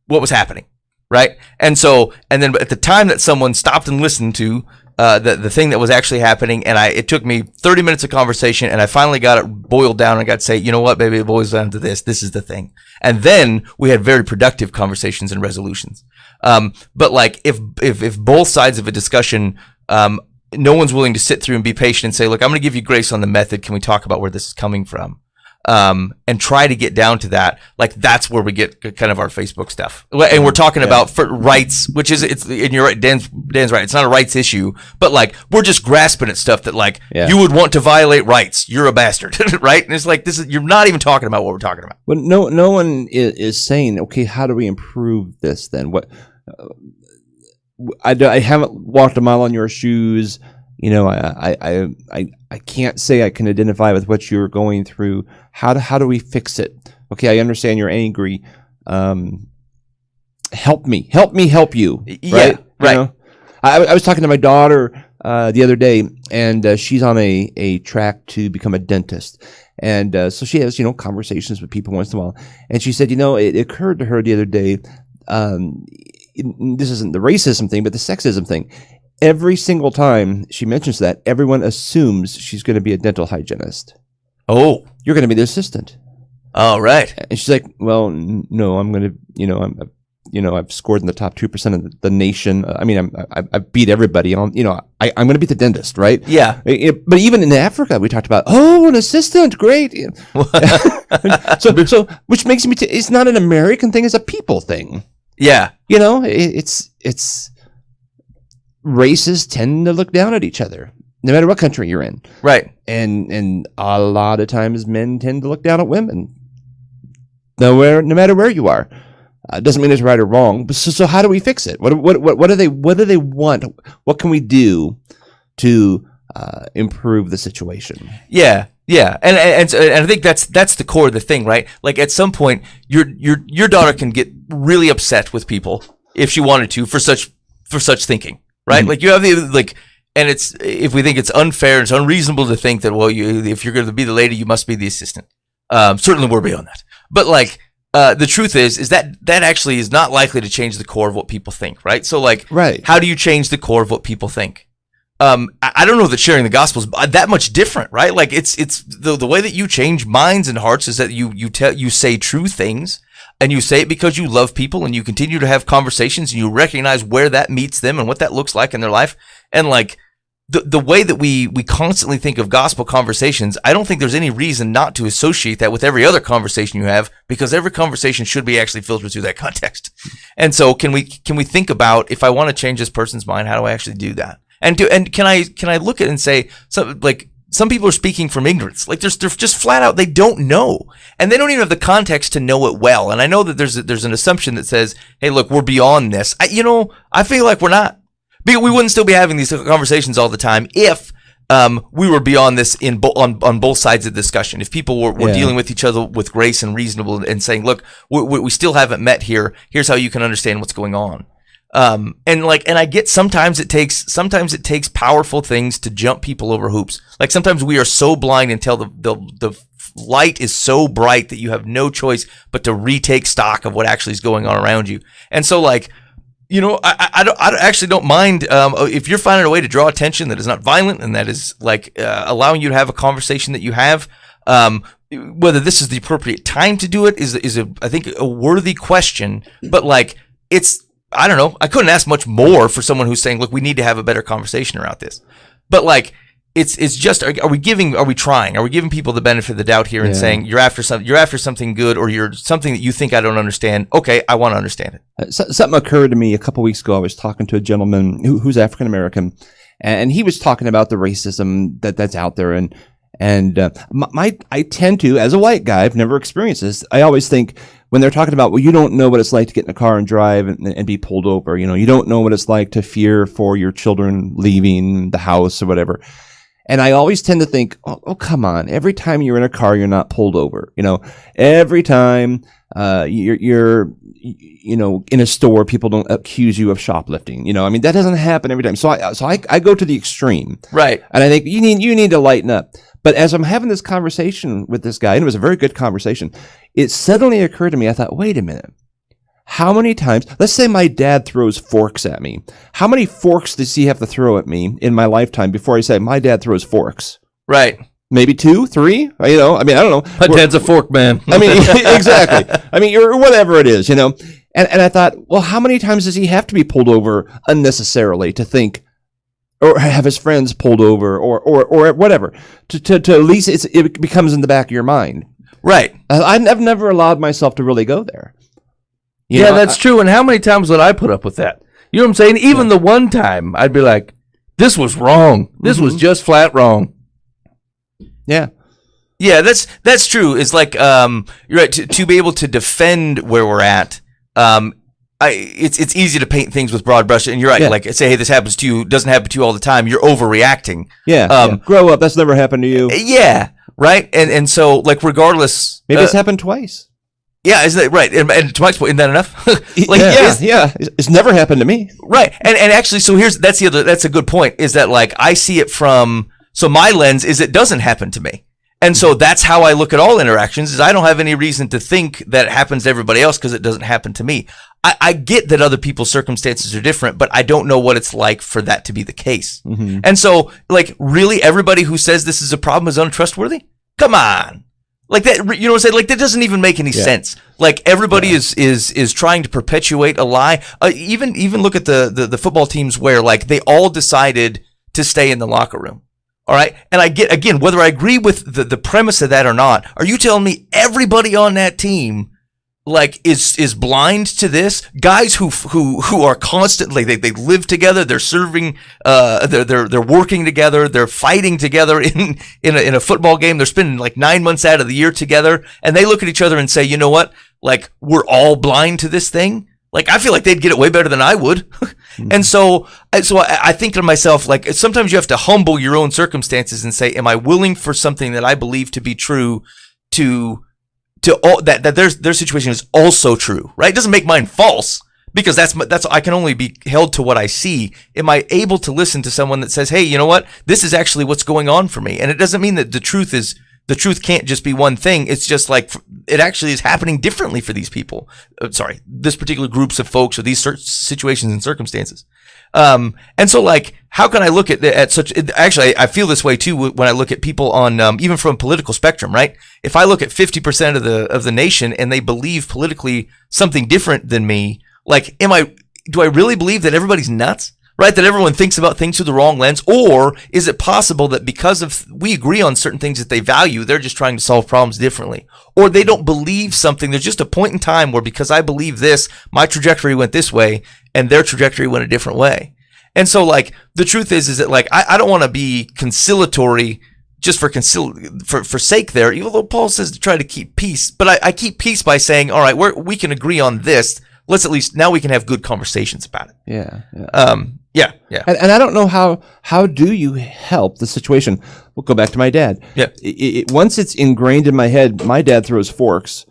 Speaker 3: was happening. Right. And then at the time that someone stopped and listened to the thing that was actually happening, and it took me 30 minutes of conversation, and I finally got it boiled down, and I got to say, you know what, baby, it boils down to this. This is the thing. And then we had very productive conversations and resolutions. But like if both sides of a discussion, no one's willing to sit through and be patient and say, look, I'm going to give you grace on the method. Can we talk about where this is coming from? And try to get down to that. Like that's where we get kind of our Facebook stuff. And we're talking about for rights, which is, and you're right, Dan's right. It's not a rights issue, but like we're just grasping at stuff that like you would want to violate rights. You're a bastard, right? And it's like you're not even talking about what we're talking about.
Speaker 5: Well, no one is saying, okay, how do we improve this then? What I haven't walked a mile on your shoes. You know, I can't say I can identify with what you're going through. How do we fix it? Okay, I understand you're angry. Help me help you.
Speaker 3: Yeah,
Speaker 5: right.
Speaker 3: Right.
Speaker 5: You know? I was talking to my daughter the other day, and she's on a track to become a dentist. And so she has, conversations with people once in a while. And she said, it occurred to her the other day, this isn't the racism thing, but the sexism thing. Every single time she mentions that, everyone assumes she's going to be a dental hygienist.
Speaker 3: Oh.
Speaker 5: You're going to be the assistant.
Speaker 3: Oh, right.
Speaker 5: And she's like, well, no, I'm going to, I've scored in the top 2% of the nation. I beat everybody on, I'm going to be the dentist, right?
Speaker 3: Yeah.
Speaker 5: But even in Africa, we talked about, an assistant, great. so which makes me, it's not an American thing, it's a people thing.
Speaker 3: Yeah.
Speaker 5: It's races tend to look down at each other, no matter what country you're in.
Speaker 3: Right.
Speaker 5: And a lot of times men tend to look down at women. No matter where you are. Doesn't mean it's right or wrong. But so how do we fix it? What do they want? What can we do to improve the situation?
Speaker 3: Yeah, and I think that's the core of the thing, right? Like at some point, your daughter can get really upset with people if she wanted to for such thinking, right? Like you have and it's if we think it's unfair, it's unreasonable to think that if you're going to be the lady, you must be the assistant. Certainly, we're beyond that, but like. The truth is that actually is not likely to change the core of what people think, right? So,
Speaker 5: right.
Speaker 3: How do you change the core of what people think? I don't know that sharing the gospel is that much different, right? Like it's the way that you change minds and hearts is that you say true things, and you say it because you love people, and you continue to have conversations, and you recognize where that meets them and what that looks like in their life, and like. The way that we constantly think of gospel conversations, I don't think there's any reason not to associate that with every other conversation you have, because every conversation should be actually filtered through that context. And so can we think about, if I want to change this person's mind, how do I actually do that? And can I look at it and say, some people are speaking from ignorance. Like they're just flat out, they don't know. And they don't even have the context to know it well. And I know that there's an assumption that says, hey, look, we're beyond this. I feel like we're not. We wouldn't still be having these conversations all the time if we were beyond this on both sides of the discussion. If people were dealing with each other with grace and reasonable and saying, look, we still haven't met here. Here's how you can understand what's going on. And I get sometimes it takes powerful things to jump people over hoops. Like sometimes we are so blind until the light is so bright that you have no choice but to retake stock of what actually is going on around you. And so I actually don't mind if you're finding a way to draw attention that is not violent and that is allowing you to have a conversation that you have. Whether this is the appropriate time to do it is I think a worthy question. But I don't know. I couldn't ask much more for someone who's saying, look, we need to have a better conversation around this. But it's just, are we giving people the benefit of the doubt here and saying you're after something good, or you're something that you think I don't understand? Okay, I want to understand it.
Speaker 5: Something occurred to me a couple weeks ago. I was talking to a gentleman who's African American, and he was talking about the racism that's out there. And I tend to, as a white guy, I've never experienced this. I always think when they're talking about, well, you don't know what it's like to get in a car and drive and be pulled over. You don't know what it's like to fear for your children leaving the house or whatever. And I always tend to think, oh, come on. Every time you're in a car, you're not pulled over. Every time you're in a store, people don't accuse you of shoplifting. That doesn't happen every time. So I go to the extreme.
Speaker 3: Right.
Speaker 5: And I think you need to lighten up. But as I'm having this conversation with this guy, and it was a very good conversation, it suddenly occurred to me, I thought, wait a minute. How many times, let's say my dad throws forks at me. How many forks does he have to throw at me in my lifetime before I say my dad throws forks?
Speaker 3: Right.
Speaker 5: Maybe 2, 3? I don't know.
Speaker 4: My dad's a fork man.
Speaker 5: Exactly. Or whatever it is, And I thought, well, how many times does he have to be pulled over unnecessarily to think, or have his friends pulled over, or whatever, to at least it becomes in the back of your mind.
Speaker 3: Right.
Speaker 5: I've never allowed myself to really go there.
Speaker 4: That's true. And how many times would I put up with that? You know what I'm saying? Even the one time I'd be like, this was wrong. This was just flat wrong.
Speaker 5: Yeah.
Speaker 3: Yeah, that's true. It's like you're right, to be able to defend where we're at. It's easy to paint things with broad brush, and you're right. Yeah. Like say, hey, this happens to you. Doesn't happen to you all the time. You're overreacting.
Speaker 5: Yeah. Grow up. That's never happened to you.
Speaker 3: Yeah. Right. And so regardless,
Speaker 5: maybe it's happened twice.
Speaker 3: Yeah, isn't that right? And to Mike's point, isn't that enough?
Speaker 5: It's never happened to me.
Speaker 3: Right, and actually, so that's a good point. Is that I see it from my lens is it doesn't happen to me, and so that's how I look at all interactions. Is I don't have any reason to think that it happens to everybody else because it doesn't happen to me. I get that other people's circumstances are different, but I don't know what it's like for that to be the case. Mm-hmm. And so, really, everybody who says this is a problem is untrustworthy. Come on. Like that, you know what I'm saying? That doesn't even make any sense. Everybody is trying to perpetuate a lie. Even look at the football teams where they all decided to stay in the locker room. All right, and I get again whether I agree with the premise of that or not. Are you telling me everybody on that team is blind to this? Guys who are constantly they live together, they're serving, they're working together, they're fighting together in a football game. They're spending 9 months out of the year together, and they look at each other and say, you know what? like we're all blind to this thing, like I feel like they'd get it way better than I would. And so I think to myself, like sometimes you have to humble your own circumstances and say, am I willing for something that I believe to be true to all that their situation is also true, right? It doesn't make mine false, because that's I can only be held to what I see. Am I able to listen to someone that says, hey, you know what, this is actually what's going on for me? And it doesn't mean that the truth can't just be one thing. It's just like it actually is happening differently for these people. This particular groups of folks or these situations and circumstances. And so like, how can I look at such, actually, I feel this way too when I look at people on, even from a political spectrum, right? If I look at 50% of the nation and they believe politically something different than me, like, do I really believe that everybody's nuts? Right? That everyone thinks about things through the wrong lens? Or is it possible that because we agree on certain things that they value, they're just trying to solve problems differently? Or they don't believe something. There's just a point in time where because I believe this, my trajectory went this way and their trajectory went a different way. And so like, the truth is that like, I don't want to be conciliatory just for sake there, even though Paul says to try to keep peace. But I keep peace by saying, all right, we can agree on this. Let's at least, now we can have good conversations about it.
Speaker 5: Yeah.
Speaker 3: Yeah.
Speaker 5: And I don't know how do you help the situation? We'll go back to my dad.
Speaker 3: Yeah.
Speaker 5: Once it's ingrained in my head, my dad throws forks.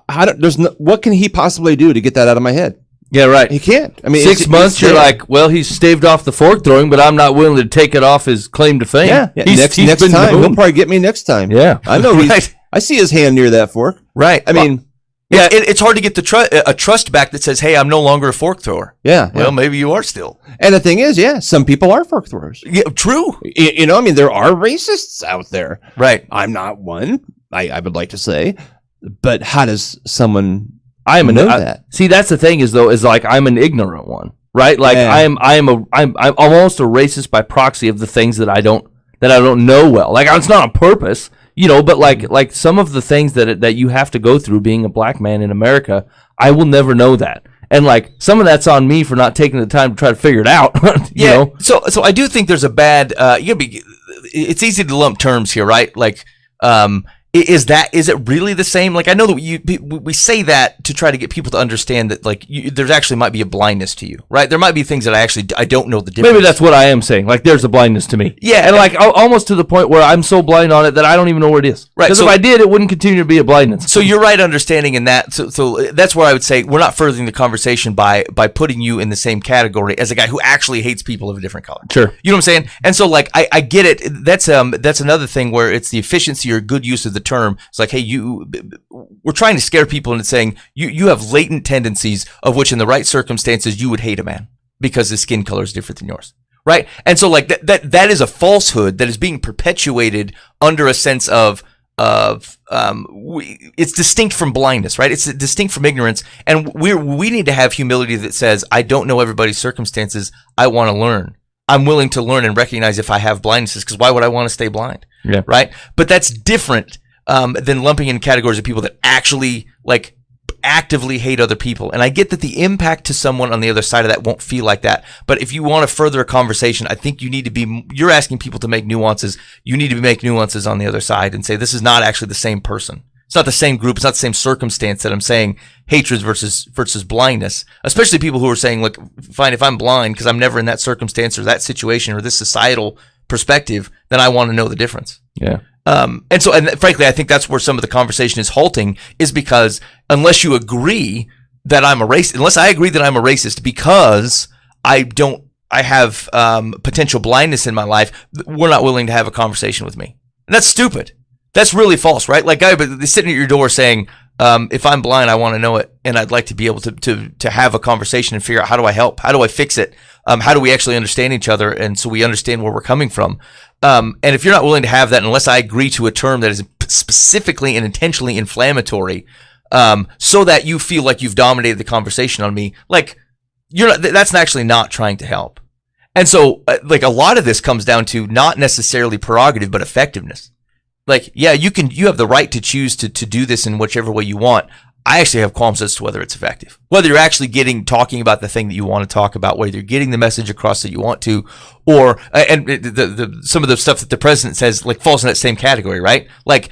Speaker 5: What can he possibly do to get that out of my head?
Speaker 4: Yeah, right.
Speaker 5: He can't. I mean,
Speaker 4: 6 months, you're like, well, he's staved off the fork throwing, but I'm not willing to take it off his claim to fame.
Speaker 5: Yeah.
Speaker 4: He's
Speaker 5: next
Speaker 4: been
Speaker 5: time,
Speaker 4: known.
Speaker 5: he'll probably get me next time.
Speaker 4: Yeah.
Speaker 5: I know.
Speaker 3: Right.
Speaker 5: I see his hand near that fork.
Speaker 3: Right.
Speaker 5: I mean...
Speaker 3: Yeah, it's hard to get a trust back that says, hey, I'm no longer a fork thrower.
Speaker 5: Yeah.
Speaker 3: Well, maybe you are still.
Speaker 5: And the thing is, some people are fork throwers.
Speaker 3: Yeah, true.
Speaker 5: You know, I mean, there are racists out there.
Speaker 3: Right.
Speaker 5: I'm not one, I would like to say. But how does someone know that?
Speaker 4: See, that's the thing is like I'm an ignorant one, right? Like I'm almost a racist by proxy of the things that I don't know well. Like it's not on purpose. You know, but like some of the things that you have to go through being a black man in America, I will never know that. And like some of that's on me for not taking the time to try to figure it out. you know?
Speaker 3: So I do think there's a bad it's easy to lump terms here, right? Like is it really the same? Like I know that we say that to try to get people to understand that like there's actually might be a blindness to you, right? There might be things that I don't know the difference.
Speaker 4: Maybe that's what I am saying. Like there's a blindness to me.
Speaker 3: Yeah,
Speaker 4: and like almost to the point where I'm so blind on it that I don't even know where it is.
Speaker 3: Right.
Speaker 4: Because if I did, it wouldn't continue to be a blindness.
Speaker 3: So you're right understanding in that. So that's where I would say we're not furthering the conversation by putting you in the same category as a guy who actually hates people of a different color.
Speaker 4: Sure.
Speaker 3: You know what I'm saying? And so like I get it. That's another thing where it's the efficiency or good use of the term. It's like, hey, we're trying to scare people into saying you have latent tendencies of which in the right circumstances you would hate a man because his skin color is different than yours, right? And so like that is a falsehood that is being perpetuated under a sense of it's distinct from blindness, right? It's distinct from ignorance, and we need to have humility that says, I don't know everybody's circumstances. I want to learn. I'm willing to learn and recognize if I have blindnesses, because why would I want to stay blind?
Speaker 4: Yeah.
Speaker 3: Right? But that's different than lumping in categories of people that actually like actively hate other people. And I get that the impact to someone on the other side of that won't feel like that. But if you want to further a conversation, I think you're asking people to make nuances. You need to make nuances on the other side and say, this is not actually the same person. It's not the same group. It's not the same circumstance that I'm saying hatred versus blindness, especially people who are saying, look, fine, if I'm blind because I'm never in that circumstance or that situation or this societal perspective, then I want to know the difference.
Speaker 4: Yeah.
Speaker 3: And frankly, I think that's where some of the conversation is halting, is because unless you agree that I'm a racist, unless I agree that I'm a racist because I have potential blindness in my life, we're not willing to have a conversation with me. And that's stupid. That's really false, right? Like, they're sitting at your door saying, if I'm blind, I want to know it, and I'd like to be able to have a conversation and figure out how do I help? How do I fix it? How do we actually understand each other? And so we understand where we're coming from. And if you're not willing to have that, unless I agree to a term that is specifically and intentionally inflammatory, so that you feel like you've dominated the conversation on me, like that's actually not trying to help. And so, like, a lot of this comes down to not necessarily prerogative, but effectiveness. Like, yeah, you have the right to choose to do this in whichever way you want. I actually have qualms as to whether it's effective, whether you're actually talking about the thing that you want to talk about, whether you're getting the message across that you want to, or, and some of the stuff that the president says, like, falls in that same category, right? Like,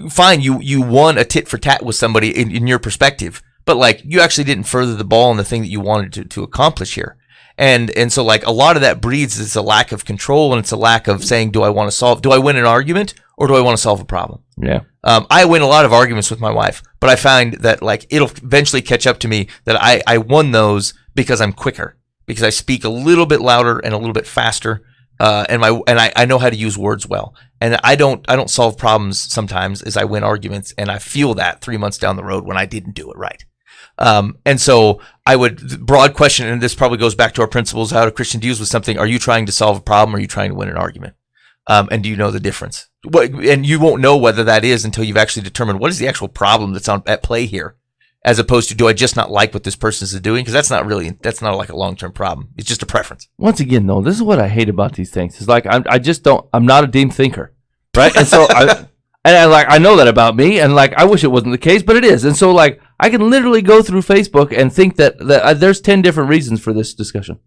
Speaker 3: fine, you won a tit for tat with somebody in your perspective, but like you actually didn't further the ball on the thing that you wanted to accomplish here. And so like a lot of that breeds is a lack of control, and it's a lack of saying, do I win an argument or do I want to solve a problem?
Speaker 4: Yeah.
Speaker 3: I win a lot of arguments with my wife, but I find that like it'll eventually catch up to me that I won those because I'm quicker, because I speak a little bit louder and a little bit faster, and I know how to use words well. And I don't solve problems sometimes as I win arguments, and I feel that 3 months down the road when I didn't do it right. And so I would broad question, and this probably goes back to our principles, how a Christian deals with something. Are you trying to solve a problem, or are you trying to win an argument? And do you know the difference? And you won't know whether that is until you've actually determined what is the actual problem that's at play here, as opposed to, do I just not like what this person is doing? Because that's not like a long-term problem. It's just a preference.
Speaker 4: Once again, though, this is what I hate about these things. It's like, I'm not a deep thinker, right? And so I know that about me, and like, I wish it wasn't the case, but it is. And so like, I can literally go through Facebook and think that there's 10 different reasons for this discussion.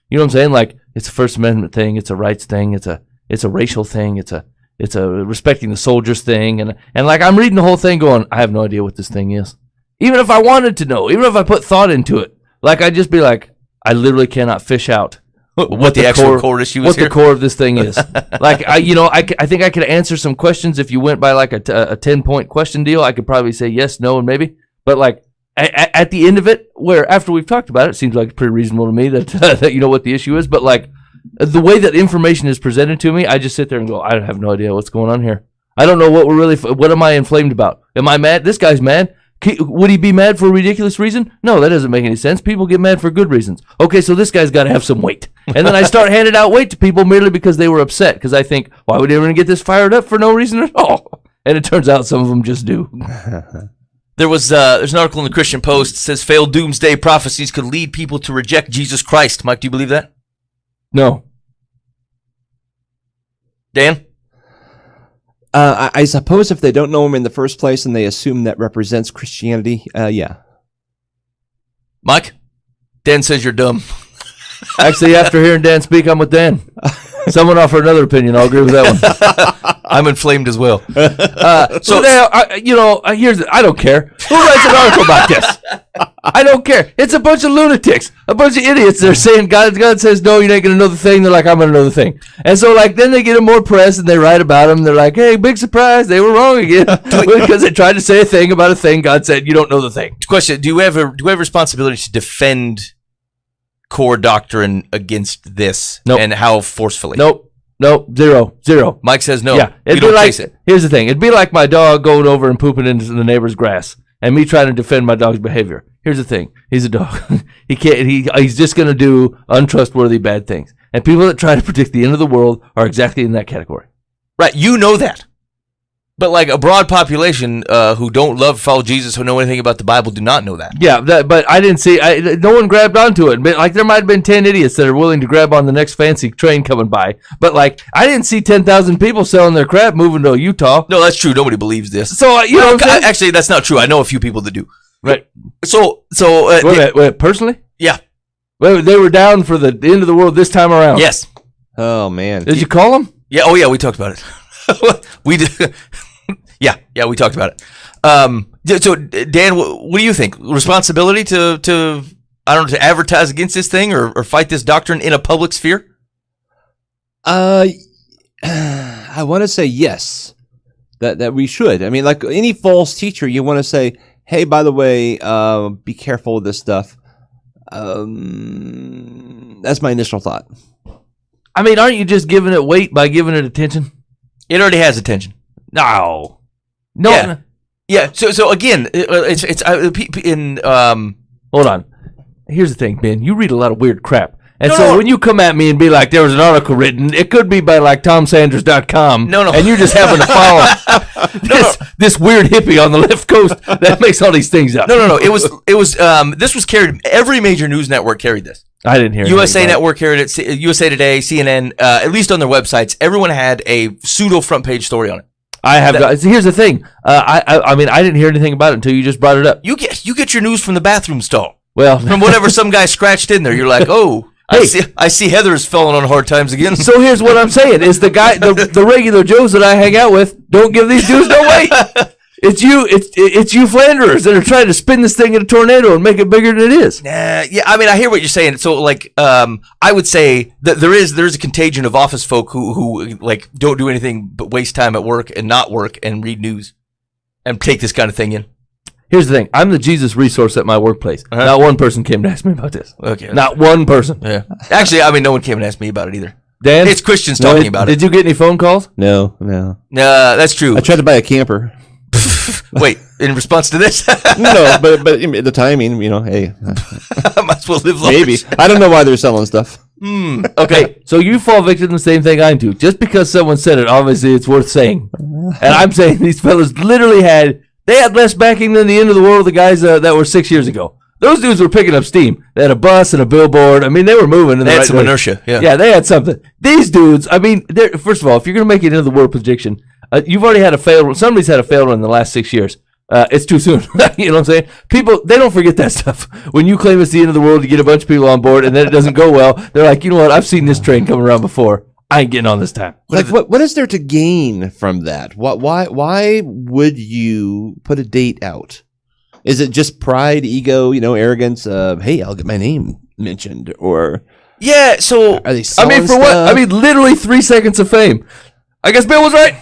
Speaker 4: You know what I'm saying? Like, it's a First Amendment thing, it's a rights thing, it's a racial thing, it's a respecting the soldiers thing, and like, I'm reading the whole thing going, I have no idea what this thing is. Even if I wanted to know, even if I put thought into it, like, I'd just be like, I literally cannot fish out
Speaker 3: what the actual core issue is,
Speaker 4: what the core of this thing is. Like, I think I could answer some questions if you went by like a 10-point question deal. I could probably say yes, no, and maybe. But like, at the end of it, where after we've talked about it, it seems like it's pretty reasonable to me that that you know what the issue is. But like, the way that information is presented to me, I just sit there and go, I have no idea what's going on here. I don't know what am I inflamed about? Am I mad? This guy's mad. Would he be mad for a ridiculous reason? No, that doesn't make any sense. People get mad for good reasons. Okay, so this guy's got to have some weight. And then I start handing out weight to people merely because they were upset. Because I think, why would anyone get this fired up for no reason at all? And it turns out some of them just do.
Speaker 3: There's an article in the Christian Post that says failed doomsday prophecies could lead people to reject Jesus Christ. Mike, do you believe that?
Speaker 4: No.
Speaker 3: Dan?
Speaker 5: I suppose if they don't know him in the first place and they assume that represents Christianity, yeah.
Speaker 3: Mike? Dan says you're dumb.
Speaker 4: Actually, after hearing Dan speak, I'm with Dan. Someone offer another opinion. I'll agree with that one.
Speaker 3: I'm inflamed as well.
Speaker 4: So now, I don't care. Who writes an article about this? I don't care. It's a bunch of lunatics, a bunch of idiots. They're saying God says no, you ain't gonna know the thing. They're like, I'm gonna know the thing, and so like then they get them more press and they write about them. They're like, hey, big surprise, they were wrong again because they tried to say a thing about a thing God said you don't know the thing.
Speaker 3: Question: Do we have responsibility to defend core doctrine against this?
Speaker 4: Nope.
Speaker 3: And how forcefully?
Speaker 4: Nope. Zero.
Speaker 3: Mike says no.
Speaker 4: Yeah, it'd be like, here's the thing. It'd be like my dog going over and pooping into the neighbor's grass and me trying to defend my dog's behavior. Here's the thing. He's a dog. He's just going to do untrustworthy bad things. And people that try to predict the end of the world are exactly in that category.
Speaker 3: Right. You know that. But like a broad population who don't love follow Jesus, who know anything about the Bible, do not know that.
Speaker 4: Yeah, but I didn't see. No one grabbed onto it. But like there might have been 10 idiots that are willing to grab on the next fancy train coming by. But like I didn't see 10,000 people selling their crap moving to Utah.
Speaker 3: No, that's true. Nobody believes this.
Speaker 4: So
Speaker 3: actually, that's not true. I know a few people that do.
Speaker 4: Right.
Speaker 3: So
Speaker 4: wait, personally?
Speaker 3: Yeah.
Speaker 4: Well, they were down for the end of the world this time around.
Speaker 3: Yes.
Speaker 5: Oh man.
Speaker 4: Did you call them?
Speaker 3: Yeah. Oh yeah, we talked about it. We did. Yeah, we talked about it. So, Dan, what do you think? Responsibility to advertise against this thing or fight this doctrine in a public sphere?
Speaker 5: I want to say yes, that we should. I mean, like any false teacher, you want to say, hey, by the way, be careful with this stuff. That's my initial thought.
Speaker 4: I mean, aren't you just giving it weight by giving it attention?
Speaker 3: It already has attention.
Speaker 4: No.
Speaker 3: Yeah. So again, it's hold
Speaker 4: on. Here's the thing, Ben. You read a lot of weird crap. And
Speaker 3: No.
Speaker 4: when you come at me and be like, there was an article written, it could be by like TomSanders.com.
Speaker 3: No.
Speaker 4: And you're just having to follow this weird hippie on the left coast that makes all these things up.
Speaker 3: No. It was this was carried. Every major news network carried this.
Speaker 4: I didn't hear.
Speaker 3: USA Network carried it. USA Today, CNN, at least on their websites, everyone had a pseudo front page story on it.
Speaker 4: Here's the thing. I mean, I didn't hear anything about it until you just brought it up.
Speaker 3: You get your news from the bathroom stall.
Speaker 4: Well,
Speaker 3: from whatever some guy scratched in there. You're like, oh. I see Heather's falling on hard times again.
Speaker 4: So here's what I'm saying: is the guy, the regular Joes that I hang out with, don't give these dudes no weight. It's you Flanderers that are trying to spin this thing in a tornado and make it bigger than it is.
Speaker 3: Yeah, I mean, I hear what you're saying. So, like, I would say that there is a contagion of office folk who like don't do anything but waste time at work and not work and read news and take this kind of thing in.
Speaker 4: Here's the thing: I'm the Jesus resource at my workplace. Uh-huh. Not one person came to ask me about this.
Speaker 3: Okay,
Speaker 4: not one person.
Speaker 3: Yeah, actually, I mean, no one came and asked me about it either.
Speaker 4: Dan,
Speaker 3: it's Christians talking about it.
Speaker 4: Did you get any phone calls?
Speaker 5: No.
Speaker 3: That's true.
Speaker 5: I tried to buy a camper.
Speaker 3: Wait, in response to this?
Speaker 5: No, but the timing, hey.
Speaker 3: I might as well live longer.
Speaker 5: Maybe. I don't know why they're selling stuff.
Speaker 4: Okay, so you fall victim to the same thing I do. Just because someone said it, obviously it's worth saying. And I'm saying these fellas literally had less backing than the end of the world, the guys that were 6 years ago. Those dudes were picking up steam. They had a bus and a billboard. I mean, they were moving.
Speaker 3: They had some inertia. Yeah,
Speaker 4: they had something. These dudes, I mean, first of all, if you're going to make it into the world prediction, you've already had a failed. Somebody's had a failed one in the last 6 years. It's too soon. You know what I'm saying? People, they don't forget that stuff. When you claim it's the end of the world, you get a bunch of people on board, and then it doesn't go well. They're like, you know what? I've seen this train come around before. I ain't getting on this time.
Speaker 5: What is there to gain from that? Why would you put a date out? Is it just pride, ego, arrogance of, hey, I'll get my name mentioned, or
Speaker 3: yeah? So
Speaker 5: are they?
Speaker 4: I mean, for what? I mean, literally 3 seconds of fame. I guess Bill was right.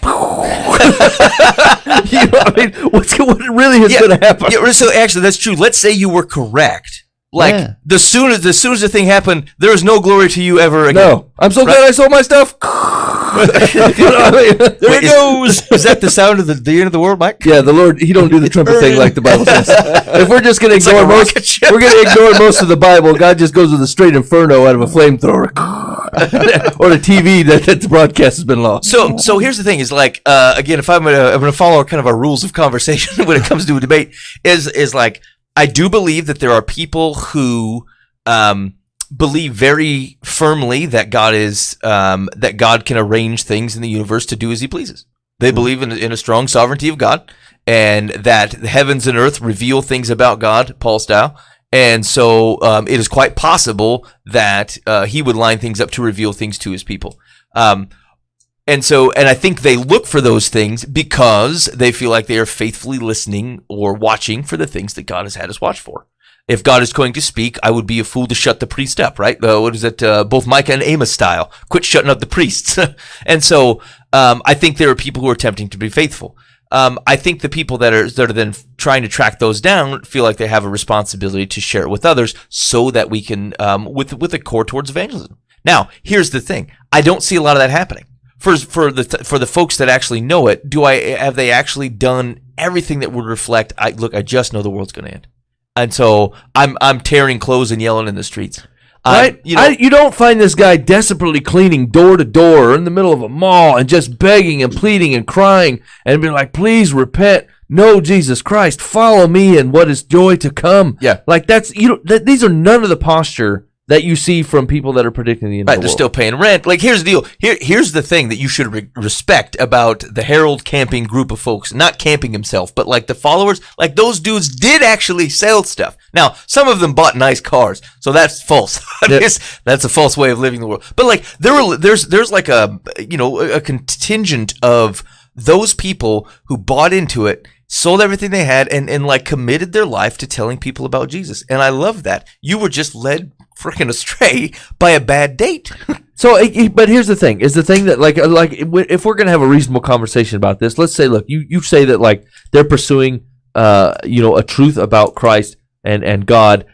Speaker 4: You know what I mean? What really is going to happen?
Speaker 3: Yeah, so actually, that's true. Let's say you were correct. Like, the soon as the thing happened, there is no glory to you ever again.
Speaker 4: No. I'm so glad I sold my stuff.
Speaker 3: You know what I mean? There it goes. Is that the sound of the end of the world, Mike?
Speaker 4: Yeah, the Lord, he don't do the trumpet thing like the Bible says. If we're just going to ignore we're going to ignore most of the Bible. God just goes with a straight inferno out of a flamethrower. Or the TV that the broadcast has been lost.
Speaker 3: So here's the thing: is like again, if I'm gonna follow kind of our rules of conversation when it comes to a debate, is like I do believe that there are people who believe very firmly that God is that God can arrange things in the universe to do as He pleases. They believe in a strong sovereignty of God, and that the heavens and earth reveal things about God, Paul style. And so it is quite possible that He would line things up to reveal things to His people. And I think they look for those things because they feel like they are faithfully listening or watching for the things that God has had us watch for. If God is going to speak, I would be a fool to shut the priest up, right? What is it? Both Micah and Amos style. Quit shutting up the priests. And so I think there are people who are attempting to be faithful. I think the people that are then trying to track those down feel like they have a responsibility to share it with others so that we can, with a core towards evangelism. Now, here's the thing. I don't see a lot of that happening. For the folks that actually know it, have they actually done everything that would reflect, I just know the world's going to end. And so I'm tearing clothes and yelling in the streets.
Speaker 4: Right? You don't find this guy desperately cleaning door to door in the middle of a mall and just begging and pleading and crying and being like, please repent. Know Jesus Christ. Follow me and what is joy to come.
Speaker 3: Yeah.
Speaker 4: Like these are none of the posture that you see from people that are predicting the end of the world.
Speaker 3: They're still paying rent. Like, here's the deal. Here's the thing that you should respect about the Herald camping group of folks. Not camping himself, but like the followers. Like, those dudes did actually sell stuff. Now, some of them bought nice cars, so that's false. That's a false way of living the world. But like, there's like a contingent of those people who bought into it, sold everything they had, and like committed their life to telling people about Jesus. And I love that. You were just led freaking astray by a bad date.
Speaker 4: So, but here's the thing: is the thing that like if we're gonna have a reasonable conversation about this, let's say, look, you say that like they're pursuing a truth about Christ and God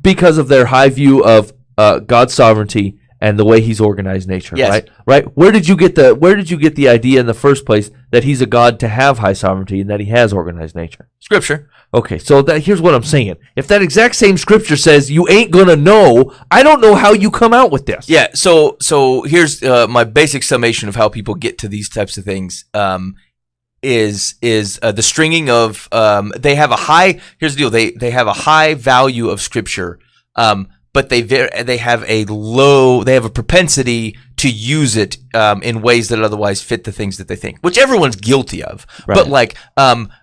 Speaker 4: because of their high view of God's sovereignty and the way He's organized nature.
Speaker 3: Yes.
Speaker 4: Right. Where did you get the idea in the first place that He's a God to have high sovereignty and that He has organized nature?
Speaker 3: Scripture.
Speaker 4: Okay, so here's what I'm saying. If that exact same scripture says you ain't gonna know, I don't know how you come out with this.
Speaker 3: Yeah, so here's my basic summation of how people get to these types of things. Is the stringing of they have a high. Here's the deal. They have a high value of scripture, but they have a propensity to use it in ways that otherwise fit the things that they think, which everyone's guilty of. Right. But like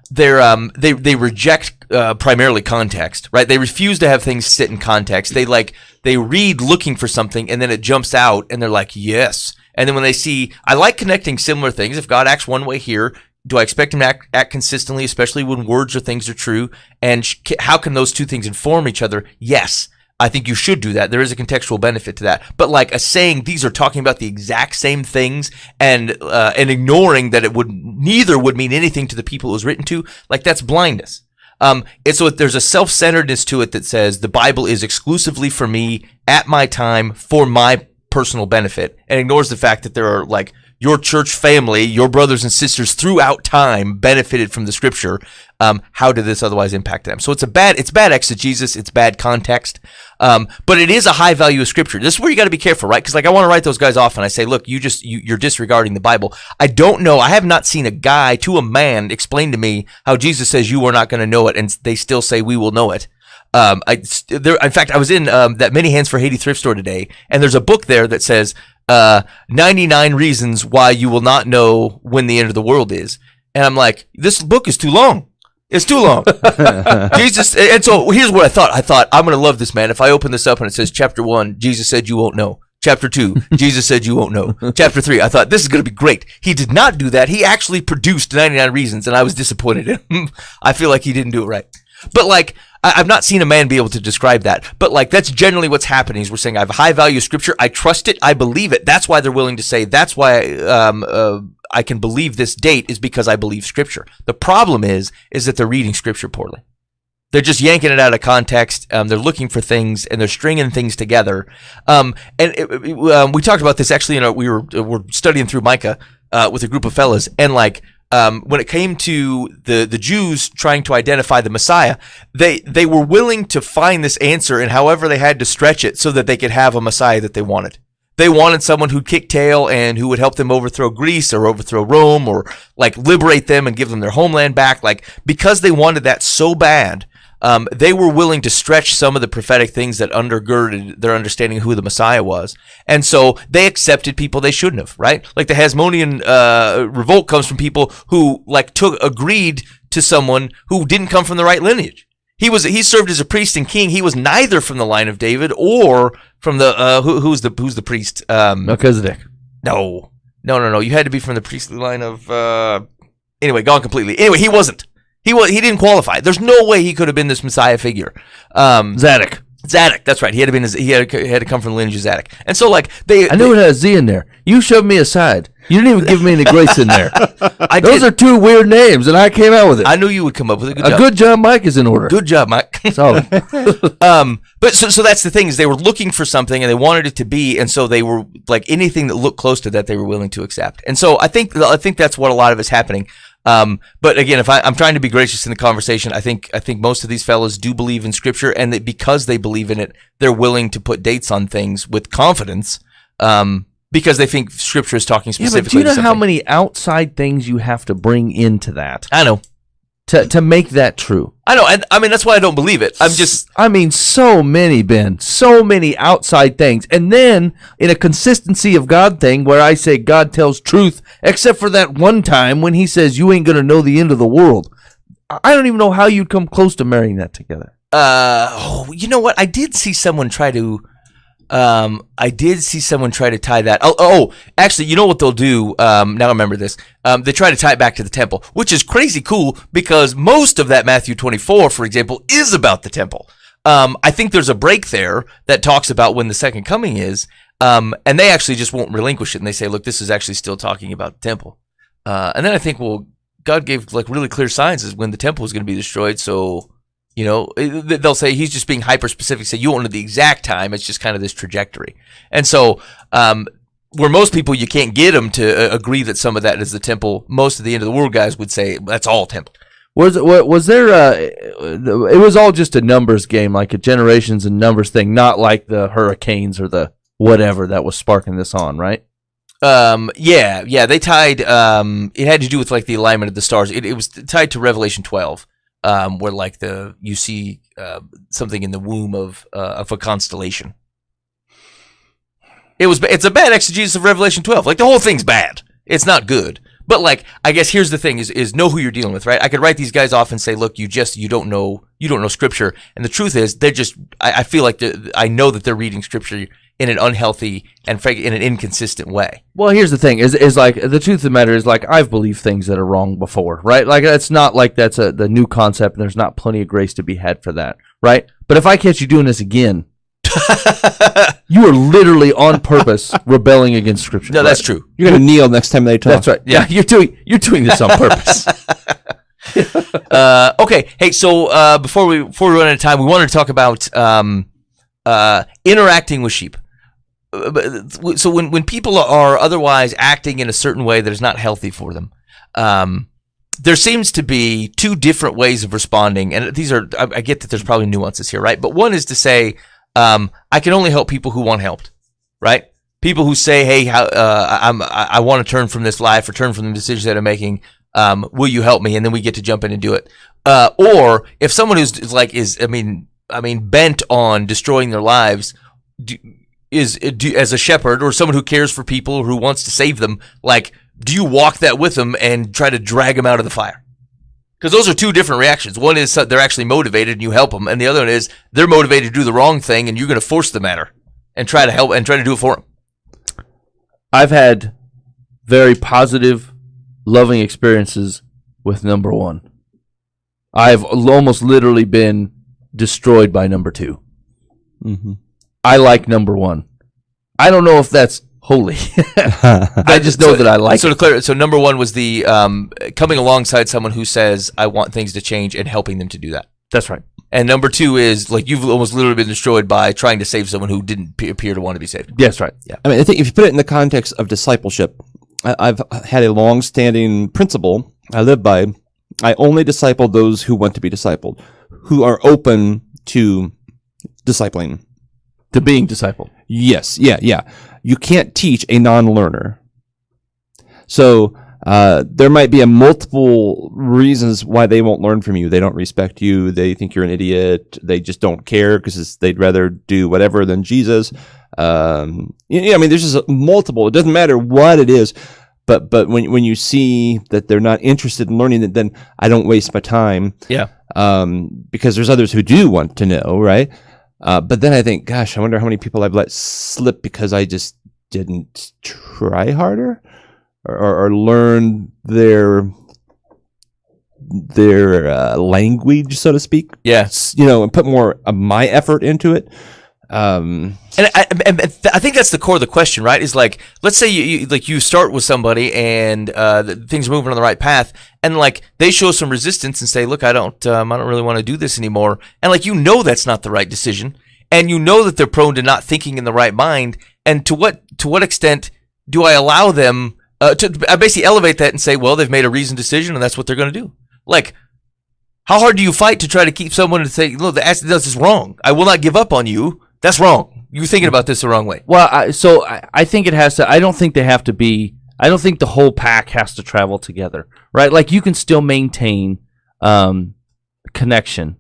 Speaker 3: they reject primarily context, right? They refuse to have things sit in context. They they read looking for something, and then it jumps out, and they're like, yes. And then when they see, I like connecting similar things. If God acts one way here, do I expect him to act consistently, especially when words or things are true? And how can those two things inform each other? Yes, I think you should do that. There is a contextual benefit to that. But like a saying, these are talking about the exact same things, and ignoring that neither would mean anything to the people it was written to, like that's blindness. So there's a self-centeredness to it that says the Bible is exclusively for me at my time for my personal benefit, and ignores the fact that there are like your church family, your brothers and sisters throughout time benefited from the scripture. How did this otherwise impact them? So it's bad exegesis, it's bad context, but it is a high value of scripture. This is where you got to be careful, right? Because like I want to write those guys off, and I say, look, you're disregarding the Bible. I have not seen a guy to a man explain to me how Jesus says you are not going to know it, and they still say we will know it. In fact, I was in that Many Hands for Haiti thrift store today, and there's a book there that says 99 reasons why you will not know when the end of the world is. And I'm like, this book is too long. It's too long. Jesus. And so here's what I thought, I'm going to love this, man. If I open this up and it says chapter 1, Jesus said you won't know. Chapter 2, Jesus said you won't know. Chapter 3, I thought this is going to be great. He did not do that. He actually produced 99 reasons, and I was disappointed in him. I feel like he didn't do it right. But like, I've not seen a man be able to describe that. But like, that's generally what's happening is we're saying I have a high value of scripture. I trust it. I believe it. That's why they're willing to say, that's why I can believe this date, is because I believe scripture. The problem is that they're reading scripture poorly. They're just yanking it out of context. They're looking for things, and they're stringing things together. We talked about this actually. We're studying through Micah with a group of fellas, and like, when it came to the Jews trying to identify the Messiah, they were willing to find this answer, and however they had to stretch it so that they could have a Messiah that they wanted. They wanted someone who'd kick tail and who would help them overthrow Greece or overthrow Rome, or like liberate them and give them their homeland back. Like, because they wanted that so bad, they were willing to stretch some of the prophetic things that undergirded their understanding of who the Messiah was. And so they accepted people they shouldn't have, right? Like the Hasmonean revolt comes from people who like agreed to someone who didn't come from the right lineage. He served as a priest and king. He was neither from the line of David or from the who's the priest?
Speaker 4: Melchizedek.
Speaker 3: No. You had to be from the priestly line of anyway, gone completely. Anyway, he wasn't. He didn't qualify. There's no way he could have been this Messiah figure.
Speaker 4: Zadok,
Speaker 3: that's right. He had to come from the lineage of Zadok. And so like
Speaker 4: I knew it had a Z in there. You shoved me aside. You didn't even give me any grace in there. Those are two weird names, and I came out with it.
Speaker 3: I knew you would come up with it.
Speaker 4: Good job, Mike is in order.
Speaker 3: Good job, Mike.
Speaker 4: Solid.
Speaker 3: But so that's the thing, is they were looking for something and they wanted it to be, and so they were like anything that looked close to that they were willing to accept. And so I think that's what a lot of is happening. But again, if I'm trying to be gracious in the conversation, I think most of these fellows do believe in scripture, and that because they believe in it, they're willing to put dates on things with confidence, because they think scripture is talking specifically.
Speaker 4: Yeah, but do you know how many outside things you have to bring into that?
Speaker 3: I know.
Speaker 4: To make that true.
Speaker 3: I know, and I mean, that's why I don't believe it.
Speaker 4: So many, Ben. So many outside things. And then, in a consistency of God thing, where I say God tells truth, except for that one time when he says you ain't going to know the end of the world. I don't even know how you'd come close to marrying that together.
Speaker 3: You know what? I did see someone try to tie that. Actually, you know what they'll do? Now I remember this. They try to tie it back to the temple, which is crazy cool because most of that Matthew 24, for example, is about the temple. I think there's a break there that talks about when the second coming is, and they actually just won't relinquish it, and they say, look, this is actually still talking about the temple. And then I think, well, God gave like really clear signs as when the temple was going to be destroyed, so... You know, they'll say he's just being hyper-specific, say you won't know the exact time, it's just kind of this trajectory. And so, where most people, you can't get them to agree that some of that is the temple, most of the end of the world guys would say that's all temple.
Speaker 4: Was there it was all just a numbers game, like a generations and numbers thing, not like the hurricanes or the whatever that was sparking this on, right?
Speaker 3: Yeah, they tied, it had to do with like the alignment of the stars. It was tied to Revelation 12. Where like you see something in the womb of a constellation. It's a bad exegesis of Revelation 12. Like the whole thing's bad. It's not good. But like, I guess here's the thing: is know who you're dealing with, right? I could write these guys off and say, look, you don't know Scripture, and the truth is, they're just. I feel like I know that they're reading Scripture in an unhealthy and in an inconsistent way.
Speaker 4: Well, here's the thing: is like the truth of the matter is like I've believed things that are wrong before, right? Like it's not like that's the new concept, and there's not plenty of grace to be had for that, right? But if I catch you doing this again, you are literally on purpose rebelling against Scripture.
Speaker 3: No, that's true.
Speaker 5: You're going to kneel next time they talk.
Speaker 4: That's right. Yeah, you're doing this on purpose.
Speaker 3: Okay. Hey, so before we run out of time, we wanted to talk about interacting with sheep. So when people are otherwise acting in a certain way that is not healthy for them, there seems to be two different ways of responding, and these are, I get that there's probably nuances here, right? But one is to say, I can only help people who want helped, right? People who say, hey, I want to turn from this life or turn from the decisions that I'm making. Will you help me? And then we get to jump in and do it. Or if someone who's bent on destroying their lives, as a shepherd or someone who cares for people, who wants to save them, like, do you walk that with them and try to drag them out of the fire? Because those are two different reactions. One is they're actually motivated and you help them, and the other one is they're motivated to do the wrong thing and you're going to force the matter and try to help and try to do it for them.
Speaker 4: I've had very positive, loving experiences with number one. I've almost literally been destroyed by number two. Mm-hmm. I like number one. I don't know if that's holy. I just know that I like
Speaker 3: it. To clear, so number one was the coming alongside someone who says, I want things to change, and helping them to do that.
Speaker 4: That's right.
Speaker 3: And number two is, like, you've almost literally been destroyed by trying to save someone who didn't appear to want to be saved.
Speaker 4: Yes, right.
Speaker 3: Yeah.
Speaker 5: I mean, I think if you put it in the context of discipleship, I've had a long-standing principle I live by. I only disciple those who want to be discipled, who are open to discipling.
Speaker 4: To being discipled.
Speaker 5: Yes, yeah. You can't teach a non-learner. So there might be multiple reasons why they won't learn from you. They don't respect you. They think you're an idiot. They just don't care because they'd rather do whatever than Jesus. There's just multiple. It doesn't matter what it is. But when you see that they're not interested in learning, then I don't waste my time.
Speaker 3: Yeah.
Speaker 5: Because there's others who do want to know, right? But then I think, gosh, I wonder how many people I've let slip because I just didn't try harder or learn their language, so to speak.
Speaker 3: Yes.
Speaker 5: And put more of my effort into it.
Speaker 3: And I think that's the core of the question, right? Is like, let's say you start with somebody and things are moving on the right path, and like they show some resistance and say, look, I don't really want to do this anymore, and like that's not the right decision, and that they're prone to not thinking in the right mind, and to what extent do I allow them I basically elevate that and say, well, they've made a reasoned decision and that's what they're going to do. Like, how hard do you fight to try to keep someone to say, look, this is wrong. I will not give up on you. That's wrong. You're thinking about this the wrong way.
Speaker 4: Well, I think it has to. I don't think they have to be. I don't think the whole pack has to travel together, right? Like you can still maintain connection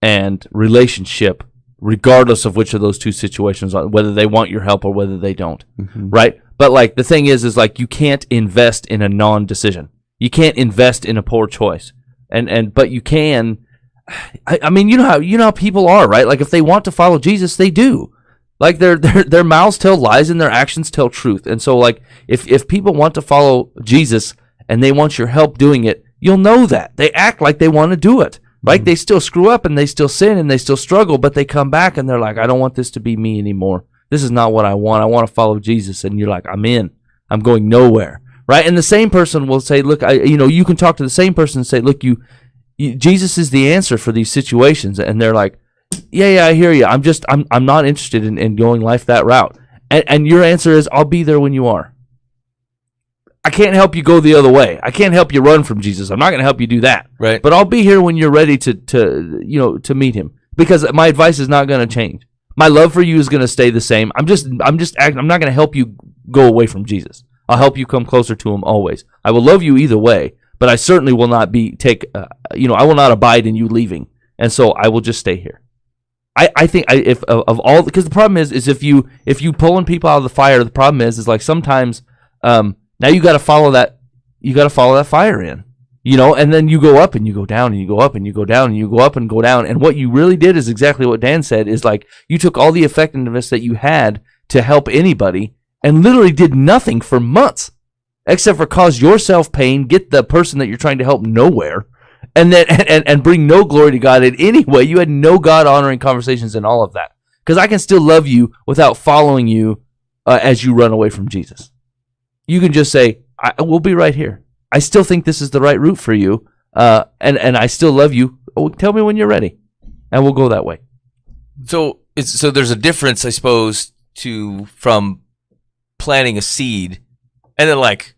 Speaker 4: and relationship, regardless of which of those two situations, whether they want your help or whether they don't, right? But like the thing is like you can't invest in a non-decision. You can't invest in a poor choice, but you can. I mean, you know how people are, right? Like if they want to follow Jesus, they do. Like their mouths tell lies and their actions tell truth. And so like if people want to follow Jesus and they want your help doing it, you'll know that. They act like they want to do it. Like they still screw up and they still sin and they still struggle, but they come back and they're like, I don't want this to be me anymore. This is not what I want. I want to follow Jesus. And you're like, I'm in. I'm going nowhere. Right? And the same person will say, look, you can talk to the same person and say, look, Jesus is the answer for these situations. And they're like, yeah, I hear you. I'm not interested in going life that route. And your answer is, I'll be there when you are. I can't help you go the other way. I can't help you run from Jesus. I'm not going to help you do that.
Speaker 3: Right.
Speaker 4: But I'll be here when you're ready to meet him, because my advice is not going to change. My love for you is going to stay the same. I'm not going to help you go away from Jesus. I'll help you come closer to him always. I will love you either way, but I certainly will not I will not abide in you leaving. And so I will just stay here. I think because the problem is if you pulling people out of the fire, the problem is like sometimes now you got to follow that you got to follow that fire in. And then you go up and you go down and you go up and you go down and you go up and go down. And what you really did is exactly what Dan said, is like you took all the effectiveness that you had to help anybody and literally did nothing for months except for cause yourself pain, get the person that you're trying to help nowhere, and then and bring no glory to God in any way. You had no God-honoring conversations and all of that. Because I can still love you without following you as you run away from Jesus. You can just say, we'll be right here. I still think this is the right route for you, and I still love you. Tell me when you're ready, and we'll go that way.
Speaker 3: So there's a difference, I suppose, from planting a seed and then like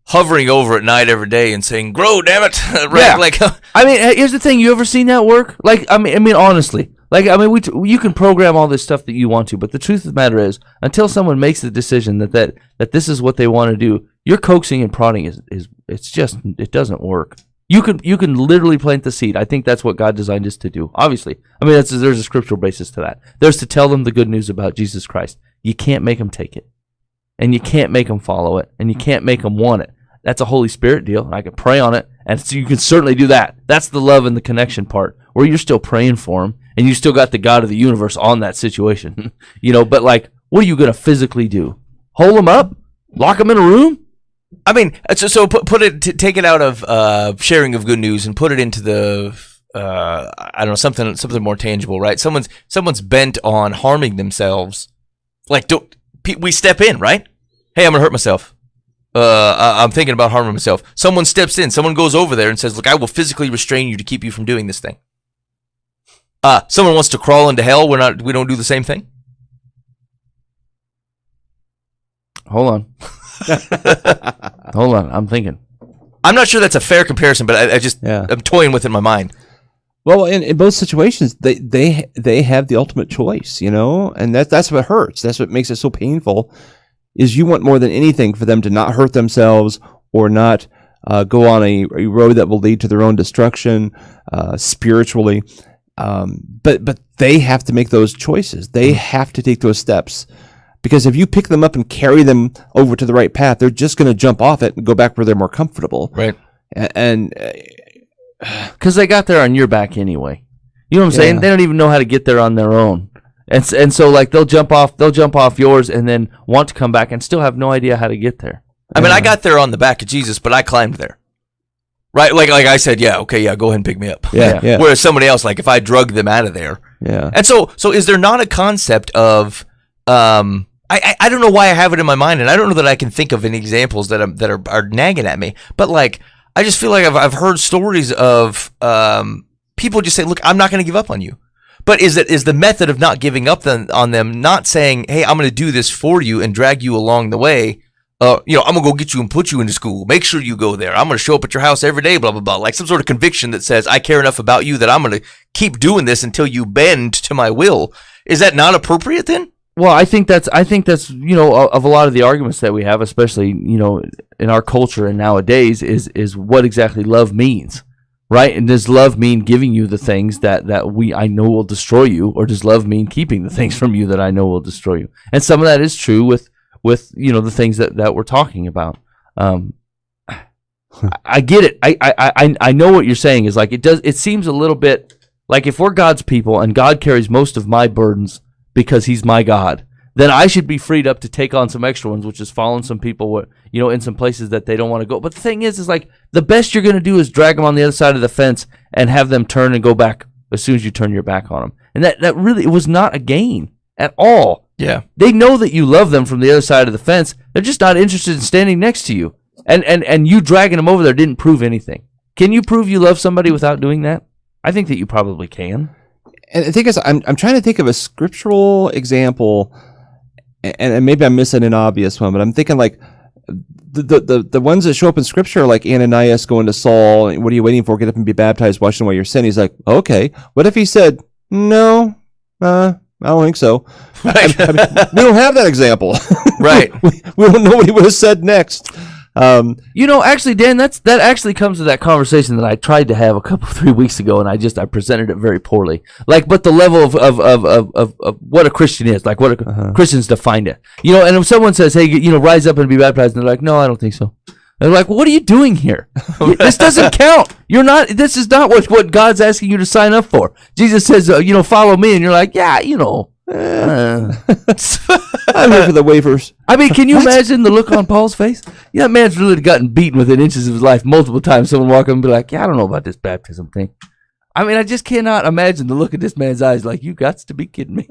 Speaker 3: hovering over at night every day and saying, "Grow, damn it!" Right?
Speaker 4: Yeah.
Speaker 3: Like,
Speaker 4: I mean, here's the thing: you ever seen that work? Like, I mean, honestly, like, I mean, you can program all this stuff that you want to, but the truth of the matter is, until someone makes the decision that this is what they want to do, your coaxing and prodding it doesn't work. You can literally plant the seed. I think that's what God designed us to do. Obviously, I mean, there's a scriptural basis to that. There's to tell them the good news about Jesus Christ. You can't make them take it, and you can't make them follow it, and you can't make them want it. That's a Holy Spirit deal, and I can pray on it, and so you can certainly do that. That's the love and the connection part, where you're still praying for them, and you still got the God of the universe on that situation, But like, what are you gonna physically do? Hold them up? Lock them in a room?
Speaker 3: I mean, so take it out of sharing of good news and put it into the I don't know, something more tangible, right? Someone's bent on harming themselves. Like, we step in, right? Hey, I'm gonna hurt myself. I'm thinking about harming myself. Someone steps in. Someone goes over there and says, "Look, I will physically restrain you to keep you from doing this thing." Someone wants to crawl into hell. We don't do the same thing.
Speaker 4: Hold on. Hold on. I'm thinking.
Speaker 3: I'm not sure that's a fair comparison, but I'm toying with it in my mind.
Speaker 5: Well, in both situations, they have the ultimate choice, and that's what hurts. That's what makes it so painful. Is you want more than anything for them to not hurt themselves or not go on a road that will lead to their own destruction spiritually. But they have to make those choices. They have to take those steps. Because if you pick them up and carry them over to the right path, they're just going to jump off it and go back where they're more comfortable.
Speaker 3: Right.
Speaker 5: And
Speaker 4: because they got there on your back anyway. You know what I'm saying? They don't even know how to get there on their own. And so like they'll jump off yours and then want to come back and still have no idea how to get there.
Speaker 3: I mean, I got there on the back of Jesus, but I climbed there. Right? Like I said, go ahead and pick me up.
Speaker 5: Yeah.
Speaker 3: Whereas somebody else, like if I drug them out of there.
Speaker 5: Yeah.
Speaker 3: And so is there not a concept of I don't know why I have it in my mind, and I don't know that I can think of any examples that are nagging at me. But like, I just feel like I've heard stories of people just say, "Look, I'm not going to give up on you." But is the method of not giving up on them not saying, "Hey, I'm going to do this for you and drag you along the way"? I'm going to go get you and put you into school. Make sure you go there. I'm going to show up at your house every day, blah, blah, blah. Like some sort of conviction that says, I care enough about you that I'm going to keep doing this until you bend to my will. Is that not appropriate then?
Speaker 4: Well, I think that's of a lot of the arguments that we have, especially, in our culture and nowadays is what exactly love means. Right? And does love mean giving you the things that I know will destroy you, or does love mean keeping the things from you that I know will destroy you? And some of that is true with the things that we're talking about. I get it. I know what you're saying is like it seems a little bit like if we're God's people and God carries most of my burdens because he's my God, then I should be freed up to take on some extra ones, which is following some people, in some places that they don't want to go. But the thing is like the best you're going to do is drag them on the other side of the fence and have them turn and go back as soon as you turn your back on them. And that really, it was not a gain at all.
Speaker 3: Yeah.
Speaker 4: They know that you love them from the other side of the fence. They're just not interested in standing next to you. And you dragging them over there didn't prove anything. Can you prove you love somebody without doing that? I think that you probably can.
Speaker 5: And the thing is, I'm trying to think of a scriptural example, and maybe I'm missing an obvious one, but I'm thinking like the ones that show up in scripture are like Ananias going to Saul, what are you waiting for? Get up and be baptized, washing away your sin. He's like, okay. What if he said, no, I don't think so.
Speaker 3: Right.
Speaker 5: I mean, we don't have that example.
Speaker 3: Right.
Speaker 5: we don't know what he would have said next.
Speaker 4: Actually, Dan, that actually comes to that conversation that I tried to have 3 weeks ago, and I presented it very poorly. Like, but the level of what a Christian is, like what Christians define it. And if someone says, "Hey, rise up and be baptized," and they're like, "No, I don't think so." They're like, what are you doing here? This doesn't count. This is not what God's asking you to sign up for. Jesus says, follow me. And you're like, yeah, I'm
Speaker 5: here for the waivers.
Speaker 4: I mean, can you imagine the look on Paul's face? Yeah, that man's really gotten beaten within inches of his life multiple times. Someone walk up and be like, yeah, I don't know about this baptism thing. I mean, I just cannot imagine the look in this man's eyes like, you got to be kidding me.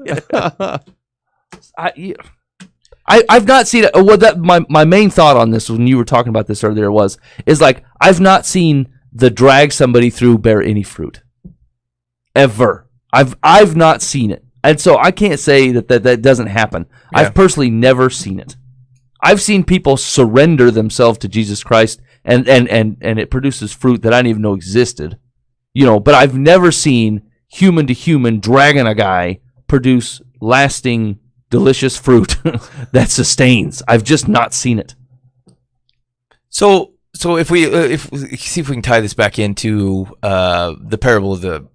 Speaker 4: I've not seen it. Well, my main thought on this when you were talking about this earlier is like, I've not seen the drag somebody through bear any fruit. Ever. I've not seen it. And so I can't say that doesn't happen. Yeah. I've personally never seen it. I've seen people surrender themselves to Jesus Christ and it produces fruit that I didn't even know existed. But I've never seen human to human dragging a guy produce lasting, delicious fruit that sustains. I've just not seen it.
Speaker 3: So if we see if we can tie this back into the parable of the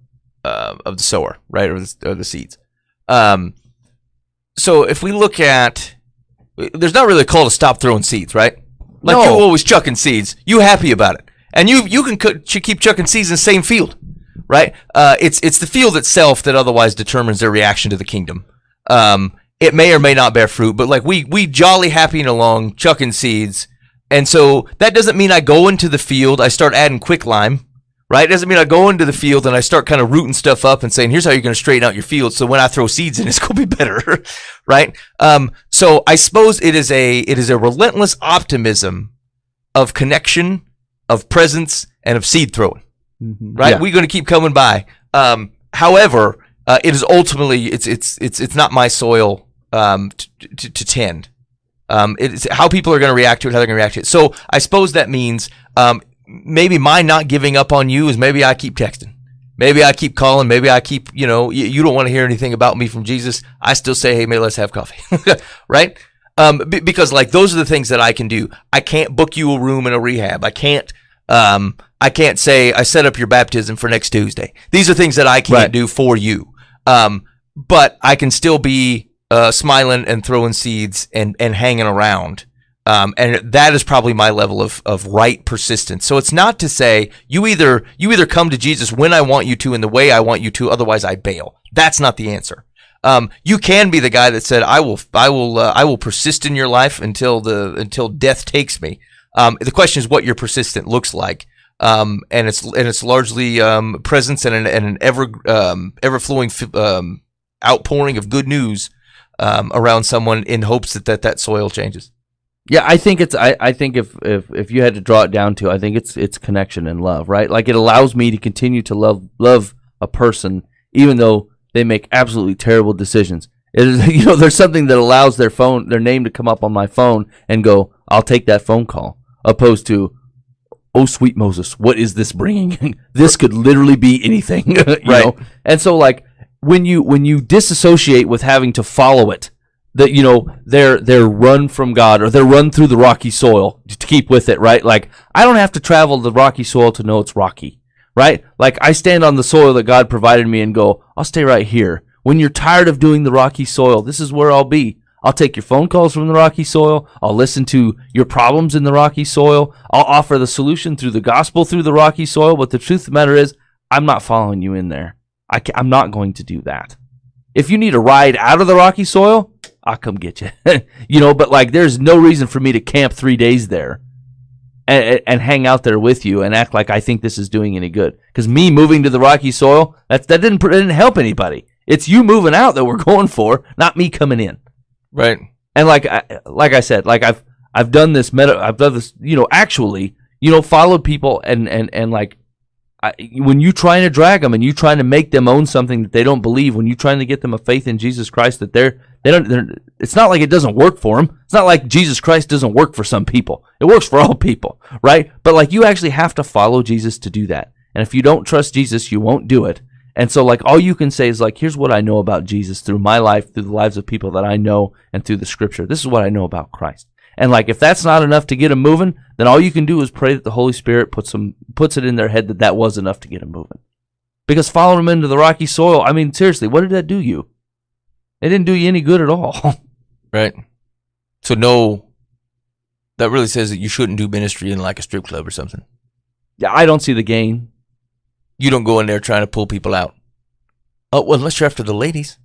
Speaker 3: sower, right, or the seeds. So if we look at, there's not really a call to stop throwing seeds, right? Like, no. You're always chucking seeds. You happy about it, and you can keep chucking seeds in the same field, right? It's the field itself that otherwise determines their reaction to the kingdom. It may or may not bear fruit, but like we jolly happying along, chucking seeds, and so that doesn't mean I go into the field, I start adding quicklime. Right? It doesn't mean I go into the field and I start kind of rooting stuff up and saying, here's how you're going to straighten out your field. So when I throw seeds in, it's going to be better. Right? So I suppose it is a relentless optimism of connection, of presence, and of seed throwing. Mm-hmm. Right? Yeah. We're going to keep coming by. However, it is ultimately, it's not my soil to tend. It's how people are going to react to it, how they're going to react to it. So I suppose that means, maybe my not giving up on you is maybe I keep texting. Maybe I keep calling. Maybe I keep, you don't want to hear anything about me from Jesus. I still say, hey, maybe let's have coffee. Right? Because like those are the things that I can do. I can't book you a room in a rehab. I can't say I set up your baptism for next Tuesday. These are things that I can't do for you. But I can still be smiling and throwing seeds and hanging around. And that is probably my level of right persistence. So it's not to say you either come to Jesus when I want you to in the way I want you to, otherwise I bail. That's not the answer. You can be the guy that said I will persist in your life until death takes me. The question is what your persistent looks like. And it's largely presence and an ever flowing outpouring of good news around someone in hopes that soil changes.
Speaker 4: Yeah, I think if you had to draw it down to, I think it's connection and love, right? Like it allows me to continue to love a person even though they make absolutely terrible decisions. It is, there's something that allows their name to come up on my phone and go, I'll take that phone call, opposed to, oh sweet Moses, what is this bringing? This could literally be anything, you know? And so like when you disassociate with having to follow it, that they're run from God or they're run through the rocky soil to keep with it, right? Like I don't have to travel the rocky soil to know it's rocky, right? Like I stand on the soil that God provided me and go, I'll stay right here. When you're tired of doing the rocky soil, this is where I'll be. I'll take your phone calls from the rocky soil. I'll listen to your problems in the rocky soil. I'll offer the solution through the gospel through the rocky soil. But the truth of the matter is, I'm not following you in there. I'm not going to do that. If you need a ride out of the rocky soil, I'll come get you. But like there's no reason for me to camp 3 days there and hang out there with you and act like I think this is doing any good. Because me moving to the rocky soil, that didn't help anybody. It's you moving out that we're going for, not me coming in.
Speaker 3: Right.
Speaker 4: And like I said, like I've done this actually, followed people and like when you trying to drag them and you trying to make them own something that they don't believe, when you trying to get them a faith in Jesus Christ that they're it's not like it doesn't work for them. It's not like Jesus Christ doesn't work for some people. It works for all people, right? But like you actually have to follow Jesus to do that. And if you don't trust Jesus, you won't do it. And so like all you can say is like, here's what I know about Jesus through my life, through the lives of people that I know, and through the scripture. This is what I know about Christ. And like if that's not enough to get them moving, then all you can do is pray that the Holy Spirit puts it in their head that was enough to get them moving. Because following them into the rocky soil, I mean, seriously, what did that do you? It didn't do you any good at all.
Speaker 3: Right. So no that really says that you shouldn't do ministry in like a strip club or something.
Speaker 4: Yeah, I don't see the gain.
Speaker 3: You don't go in there trying to pull people out. Oh, well, unless you're after the ladies.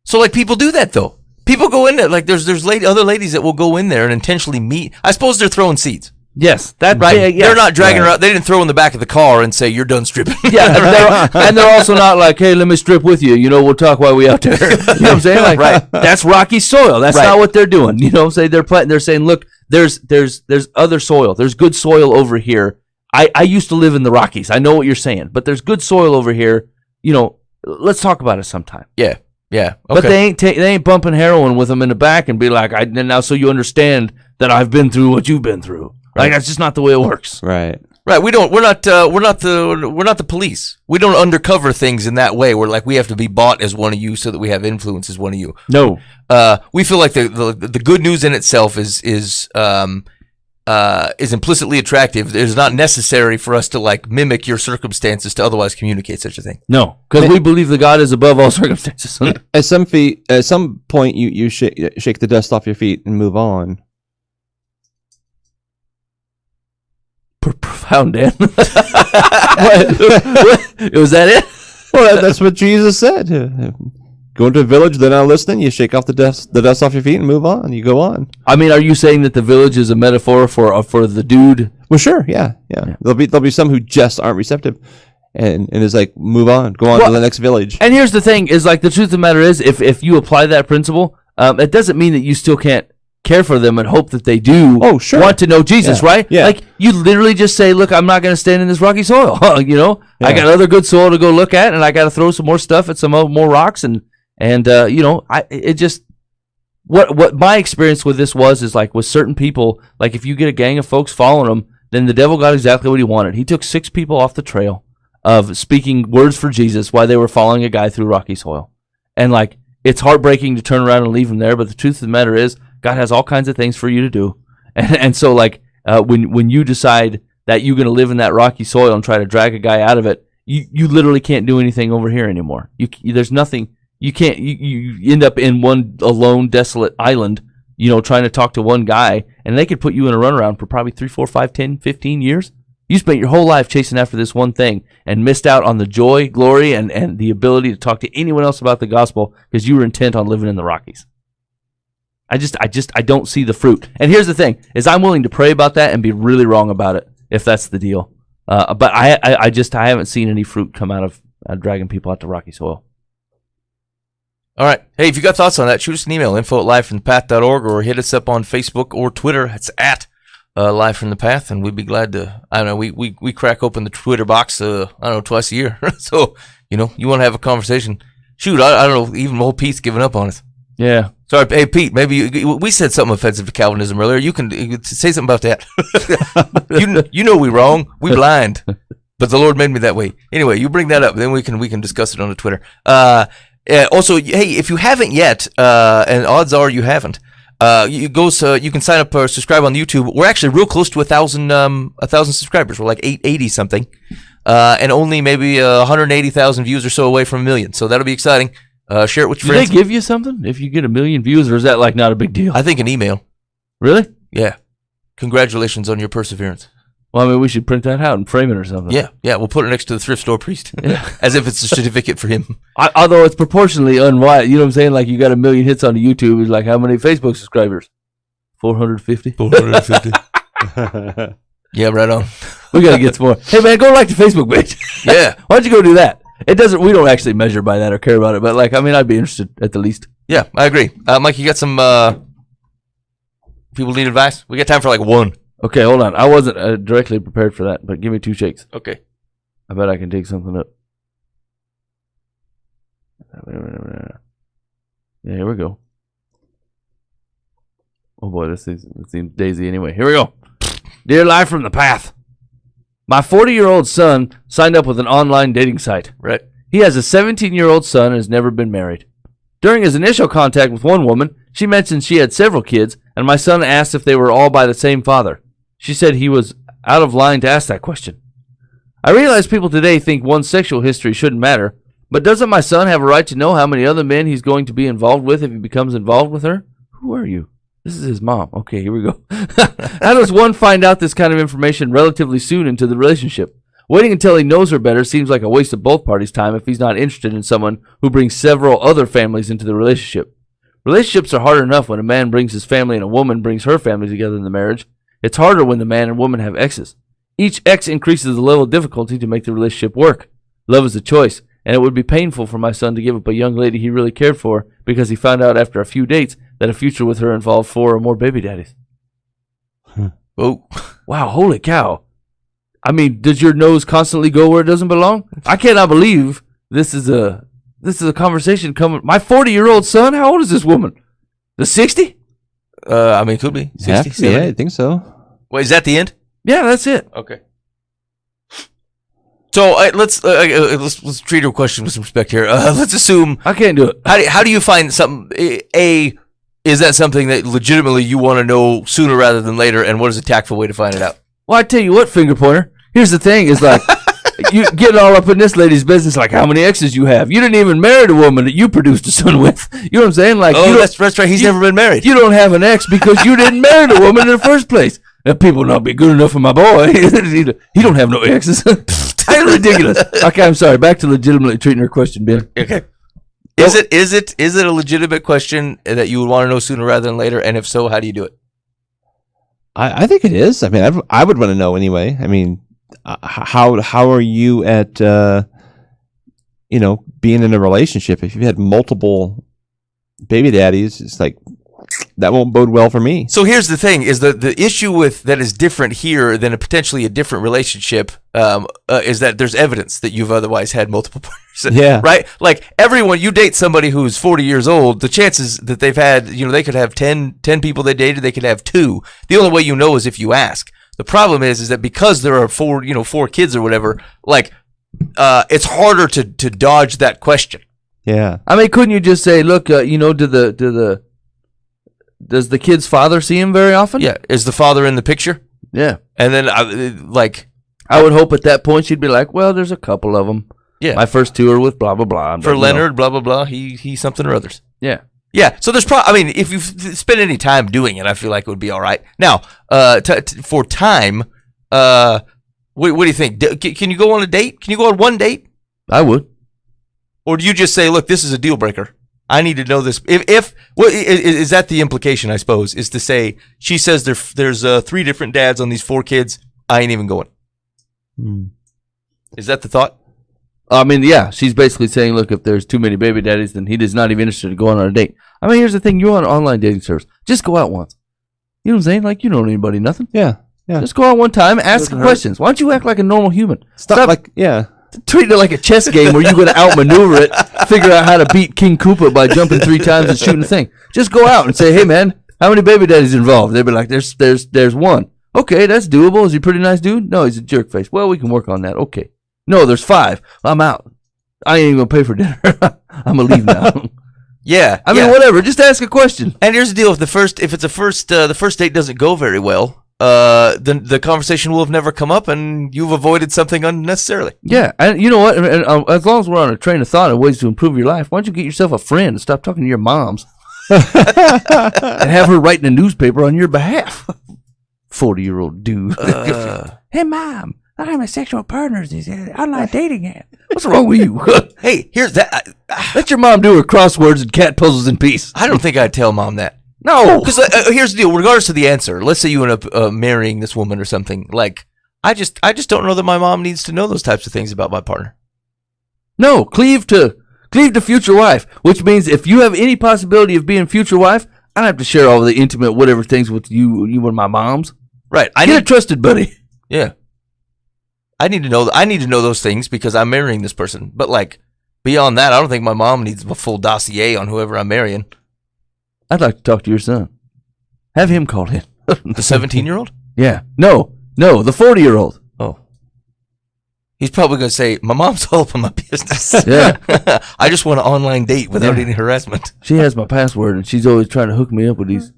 Speaker 3: So, like, people do that, though. People go in there. Like, there's other ladies that will go in there and intentionally meet. I suppose they're throwing seeds.
Speaker 4: Yes, that
Speaker 3: right. Yeah, they're not dragging her out. They didn't throw in the back of the car and say, "You're done stripping."
Speaker 4: Yeah, and they're also not like, "Hey, let me strip with you. You know, we'll talk while we out there." You know what I'm saying? Like, right. That's rocky soil. That's not what they're doing. You know what I'm saying? They're saying, "Look, there's other soil. There's good soil over here." I used to live in the Rockies. I know what you're saying, but there's good soil over here. You know, let's talk about it sometime.
Speaker 3: Yeah. Okay.
Speaker 4: But they ain't bumping heroin with them in the back and be like, now so you understand that I've been through what you've been through. Right. Like, that's just not the way it works.
Speaker 5: Right.
Speaker 3: Right. We're not the police. We don't undercover things in that way. We're like, we have to be bought as one of you so that we have influence as one of you.
Speaker 4: No.
Speaker 3: We feel like the good news in itself is implicitly attractive. It is not necessary for us to like mimic your circumstances to otherwise communicate such a thing.
Speaker 4: No, because we believe that God is above all circumstances.
Speaker 5: At some point, you shake the dust off your feet and move on.
Speaker 4: Profound, Dan. What? Was that it?
Speaker 5: Well, that's what Jesus said. Go into a village, they're not listening. You shake off the dust off your feet and move on. You go on.
Speaker 4: I mean, are you saying that the village is a metaphor for the dude?
Speaker 5: Well, sure, yeah. There'll be some who just aren't receptive, and it's like move on, go on to the next village.
Speaker 4: And here's the thing: is like the truth of the matter is, if you apply that principle, it doesn't mean that you still can't care for them and hope that they do want to know Jesus, right? Yeah. Like, you literally just say, look, I'm not going to stand in this rocky soil. You know, I got other good soil to go look at, and I got to throw some more stuff at some more rocks, and you know, what my experience with this is like with certain people, like if you get a gang of folks following them, then the devil got exactly what he wanted. He took 6 people off the trail of speaking words for Jesus while they were following a guy through rocky soil. And like, it's heartbreaking to turn around and leave him there, but the truth of the matter is, God has all kinds of things for you to do. And so like, when you decide that you're going to live in that rocky soil and try to drag a guy out of it, you literally can't do anything over here anymore. There's nothing. You can't. You end up in one alone, desolate island, you know, trying to talk to one guy, and they could put you in a runaround for probably 3, 4, 5, 10, 15 years. You spent your whole life chasing after this one thing and missed out on the joy, glory, and the ability to talk to anyone else about the gospel because you were intent on living in the Rockies. I don't see the fruit. And here's the thing: is I'm willing to pray about that and be really wrong about it if that's the deal. But I haven't seen any fruit come out of dragging people out to rocky soil.
Speaker 3: All right. Hey, if you got thoughts on that, shoot us an email, info@livefromthepath.org, or hit us up on Facebook or Twitter. It's at Live From The Path, and we'd be glad to, I don't know, we crack open the Twitter box, I don't know, twice a year. So, you know, you want to have a conversation. Shoot, I don't know, even old Pete's giving up on us.
Speaker 4: Yeah.
Speaker 3: Sorry, hey, Pete, maybe we said something offensive to Calvinism earlier. You can say something about that. you know we wrong. We blind. But the Lord made me that way. Anyway, you bring that up, then we can discuss it on the Twitter. Also, hey, if you haven't yet, and odds are you haven't, you can sign up or subscribe on YouTube. We're actually real close to 1,000 subscribers. We're like 880 something, and only maybe 180,000 views or so away from 1 million. So that'll be exciting. Share it with your friends.
Speaker 4: Do they give you something if you get 1 million views, or is that like not a big deal?
Speaker 3: I think an email.
Speaker 4: Really?
Speaker 3: Yeah. Congratulations on your perseverance.
Speaker 4: Well, I mean, we should print that out and frame it or something.
Speaker 3: Yeah, we'll put it next to the thrift store priest, as if it's a certificate for him.
Speaker 4: Although it's proportionally unwise, you know what I'm saying? Like, you got 1 million hits on YouTube. It's like, how many Facebook subscribers? 450.
Speaker 3: 450. Yeah, right on.
Speaker 4: We gotta get some more. Hey man, go like the Facebook page.
Speaker 3: Yeah.
Speaker 4: Why don't you go do that? We don't actually measure by that or care about it, but like, I mean, I'd be interested at the least.
Speaker 3: Yeah, I agree. Mike, you got some people need advice? We got time for like one.
Speaker 4: Okay, hold on. I wasn't directly prepared for that, but give me 2 shakes.
Speaker 3: Okay.
Speaker 4: I bet I can dig something up. Yeah, here we go. Oh boy, this seems daisy anyway. Here we go. Dear Live From The Path, my 40-year-old son signed up with an online dating site.
Speaker 3: Right.
Speaker 4: He has a 17-year-old son and has never been married. During his initial contact with one woman, she mentioned she had several kids, and my son asked if they were all by the same father. She said he was out of line to ask that question. I realize people today think one's sexual history shouldn't matter, but doesn't my son have a right to know how many other men he's going to be involved with if he becomes involved with her? Who are you? This is his mom. Okay, here we go. How does one find out this kind of information relatively soon into the relationship? Waiting until he knows her better seems like a waste of both parties' time if he's not interested in someone who brings several other families into the relationship. Relationships are hard enough when a man brings his family and a woman brings her family together in the marriage. It's harder when the man and woman have exes. Each ex increases the level of difficulty to make the relationship work. Love is a choice, and it would be painful for my son to give up a young lady he really cared for because he found out after a few dates that a future with her involved 4 or more baby daddies.
Speaker 3: Oh,
Speaker 4: wow, holy cow. I mean, does your nose constantly go where it doesn't belong? I cannot believe this is a conversation coming. My 40-year-old son, how old is this woman? The 60?
Speaker 3: I mean, it could be 60, 70.
Speaker 5: Yeah, I think so.
Speaker 3: Wait, is that the end?
Speaker 4: Yeah, that's it.
Speaker 3: Okay. So let's treat her question with some respect here. Let's assume
Speaker 4: I can't do it.
Speaker 3: How do you find something? Is that something that legitimately you want to know sooner rather than later? And what is a tactful way to find it out?
Speaker 4: Well, I tell you what, finger pointer. Here's the thing: is like you get all up in this lady's business, like how many exes you have. You didn't even marry the woman that you produced a son with. You know what I'm saying? Like,
Speaker 3: that's right. He's never been married.
Speaker 4: You don't have an ex because you didn't marry the woman in the first place. Now, people not be good enough for my boy. He don't have no exes. It's ridiculous. Okay, I'm sorry. Back to legitimately treating her question, Ben.
Speaker 3: Okay. Is it a legitimate question that you would want to know sooner rather than later? And if so, how do you do it?
Speaker 5: I think it is. I mean, I would want to know anyway. I mean, how are you at being in a relationship? If you've had multiple baby daddies, it's like that won't bode well for me.
Speaker 3: So here's the thing: is the issue with that is different here than potentially a different relationship is that there's evidence that you've otherwise had multiple partners.
Speaker 5: Yeah.
Speaker 3: Right. Like everyone, you date somebody who's 40 years old, the chances that they've had, they could have 10 people they dated, they could have 2. The only way you know is if you ask. The problem is that because there are 4 kids or whatever, like it's harder to dodge that question.
Speaker 5: Yeah.
Speaker 4: I mean, couldn't you just say, look, does the kid's father see him very often?
Speaker 3: Yeah. Is the father in the picture?
Speaker 4: Yeah.
Speaker 3: And then
Speaker 4: I would hope at that point she'd be like, well, there's a couple of them.
Speaker 3: Yeah.
Speaker 4: My first 2 are with blah, blah, blah.
Speaker 3: For Leonard, blah, blah, blah. He's something or others.
Speaker 4: Yeah.
Speaker 3: Yeah. So there's if you spend any time doing it, I feel like it would be all right. Now, for time, what do you think? Can you go on a date? Can you go on one date?
Speaker 4: I would.
Speaker 3: Or do you just say, look, this is a deal breaker? I need to know this. Is that the implication, I suppose, is to say, she says there's 3 different dads on these 4 kids. I ain't even going. Is that the thought?
Speaker 4: I mean, yeah, she's basically saying, look, if there's too many baby daddies, then he is not even interested in going on a date. I mean, here's the thing. You're on an online dating service. Just go out once. You know what I'm saying? Like, you don't know anybody, nothing.
Speaker 5: Yeah.
Speaker 4: Just go out one time, ask questions. Why don't you act like a normal human? Stop treat it like a chess game where you're going to outmaneuver it, figure out how to beat King Koopa by jumping 3 times and shooting a thing. Just go out and say, hey, man, how many baby daddies involved? They'd be like, there's 1. Okay, that's doable. Is he a pretty nice dude? No, he's a jerk face. Well, we can work on that. Okay. No, there's 5. I'm out. I ain't even going to pay for dinner. I'm going to leave now.
Speaker 3: Yeah.
Speaker 4: I mean, whatever. Just ask a question.
Speaker 3: And here's the deal. If the first date doesn't go very well, then the conversation will have never come up and you've avoided something unnecessarily.
Speaker 4: Yeah. And you know what? And, as long as we're on a train of thought of ways to improve your life, why don't you get yourself a friend and stop talking to your moms and have her write in a newspaper on your behalf? 40-year-old dude. Hey, Mom. I have my sexual partners. These online dating app. What's wrong with you?
Speaker 3: Hey, here's that.
Speaker 4: Let your mom do her crosswords and cat puzzles in peace.
Speaker 3: I don't think I'd tell Mom that.
Speaker 4: No.
Speaker 3: Because here's the deal. Regardless of the answer, let's say you end up marrying this woman or something. Like, I just don't know that my mom needs to know those types of things about my partner.
Speaker 4: No, cleave to future wife, which means if you have any possibility of being future wife, I don't have to share all the intimate whatever things with you and my moms.
Speaker 3: Right.
Speaker 4: Get a trusted buddy.
Speaker 3: Yeah. I need to know those things because I'm marrying this person. But like beyond that, I don't think my mom needs a full dossier on whoever I'm marrying.
Speaker 4: I'd like to talk to your son. Have him call in.
Speaker 3: The 17-year-old?
Speaker 4: Yeah. No, the 40-year-old.
Speaker 3: Oh. He's probably going to say, my mom's all up in my business.
Speaker 4: Yeah.
Speaker 3: I just want an online date without any harassment.
Speaker 4: She has my password, and she's always trying to hook me up with these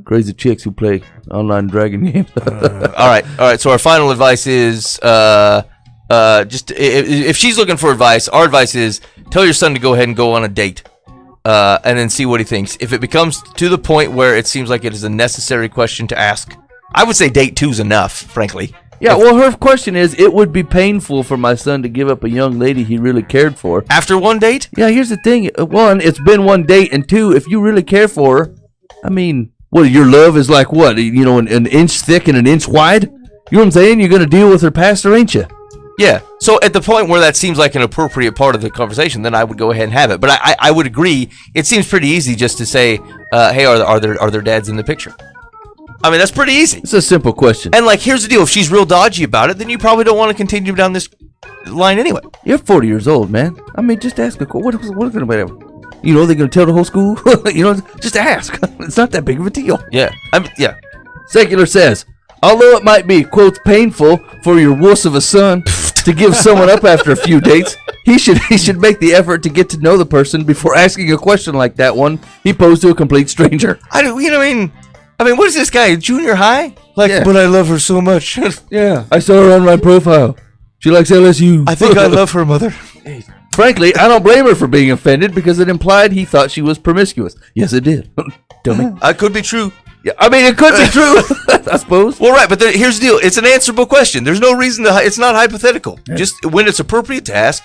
Speaker 4: crazy chicks who play online dragon games.
Speaker 3: All right. So our final advice is, just if she's looking for advice, our advice is tell your son to go ahead and go on a date. and then see what he thinks. If it becomes to the point where it seems like it is a necessary question to ask, I would say date 2 is enough, frankly.
Speaker 4: Yeah, well, her question is, it would be painful for my son to give up a young lady he really cared for.
Speaker 3: After one date?
Speaker 4: Yeah, here's the thing. One, it's been one date, and two, if you really care for her, I mean, what, your love is like what, an inch thick and an inch wide? You know what I'm saying? You're going to deal with her pastor, ain't you?
Speaker 3: Yeah, so at the point where that seems like an appropriate part of the conversation, then I would go ahead and have it. But I would agree, it seems pretty easy just to say, hey, are there dads in the picture? I mean, that's pretty easy.
Speaker 4: It's a simple question.
Speaker 3: And, like, here's the deal. If she's real dodgy about it, then you probably don't want to continue down this line anyway.
Speaker 4: You're 40 years old, man. I mean, just ask her. What is going to matter? They're going to tell the whole school? Just ask. It's not that big of a deal.
Speaker 3: Yeah. Yeah.
Speaker 4: Secular says, although it might be, quote, painful for your wuss of a son to give someone up after a few dates, he should make the effort to get to know the person before asking a question like that one he posed to a complete stranger.
Speaker 3: I mean, what is this guy, junior high? Like, yeah. But I love her so much.
Speaker 4: Yeah. I saw her on my profile. She likes LSU.
Speaker 3: I think I love her, mother.
Speaker 4: Frankly, I don't blame her for being offended because it implied he thought she was promiscuous. Yes, it did. Dummy.
Speaker 3: It could be true.
Speaker 4: Yeah, I mean, it could be true, I suppose.
Speaker 3: Well, right, but here's the deal. It's an answerable question. There's no reason it's not hypothetical. Yeah. Just when it's appropriate to ask,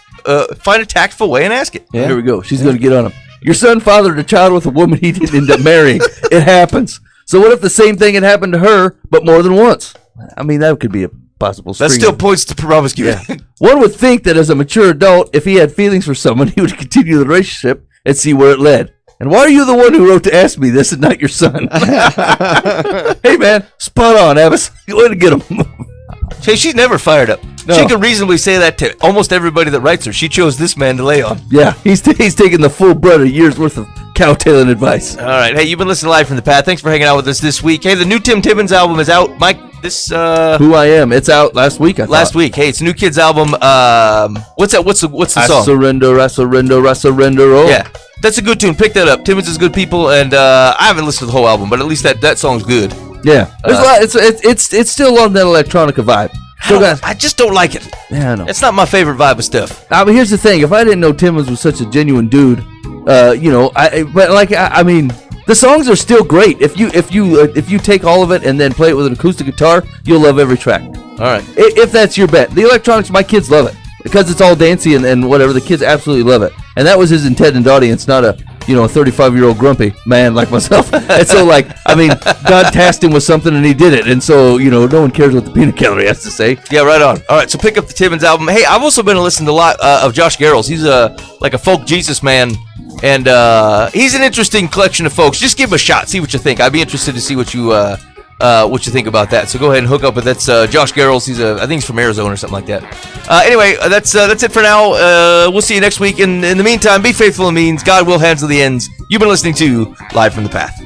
Speaker 3: find a tactful way and ask it.
Speaker 4: Yeah. Here we go. She's going to get on him. Your son fathered a child with a woman he didn't end up marrying. It happens. So what if the same thing had happened to her, but more than once? I mean, that could be a possible
Speaker 3: That still points to promiscuity.
Speaker 4: Yeah. One would think that as a mature adult, if he had feelings for someone, he would continue the relationship and see where it led. And why are you the one who wrote to ask me this and not your son? Hey, man, spot on, Abbas. Way to get him.
Speaker 3: Hey, she's never fired up. No. She can reasonably say that to almost everybody that writes her. She chose this man to lay on.
Speaker 4: Yeah, he's taking the full brunt of a year's worth of cowtailing advice.
Speaker 3: All right. Hey, you've been listening live from the Path. Thanks for hanging out with us this week. Hey, the new Tim Timmons album is out. Mike,
Speaker 4: Who I Am. It's out last week, I thought.
Speaker 3: Last week. Hey, it's a new kids album. What's that? What's the song?
Speaker 4: I surrender. Oh.
Speaker 3: Yeah. That's a good tune. Pick that up. Timmons is good people, and I haven't listened to the whole album, but at least that song's good.
Speaker 4: Yeah. There's a lot. It's still on that electronica vibe.
Speaker 3: I just don't like it.
Speaker 4: Yeah, I know.
Speaker 3: It's not my favorite vibe of stuff.
Speaker 4: But here's the thing: if I didn't know Timmons was such a genuine dude, I mean, the songs are still great. If you take all of it and then play it with an acoustic guitar, you'll love every track.
Speaker 3: All right.
Speaker 4: If that's your bet, the electronics, my kids love it because it's all dancey and whatever. The kids absolutely love it, and that was his intended audience, not a 35-year-old grumpy man like myself. And so, God tasked him with something and he did it. And so, no one cares what the peanut gallery has to say.
Speaker 3: Yeah, right on. All right, so pick up the Timmons album. Hey, I've also been listening to a lot of Josh Garrels. He's a folk Jesus man, and he's an interesting collection of folks. Just give him a shot, see what you think. I'd be interested to see what you think about that. So go ahead and hook up with that's Josh Garrels. I think he's from Arizona or something like that. Anyway, that's it for now. We'll see you next week. In the meantime, be faithful in means. God will handle the ends. You've been listening to Live from the Path.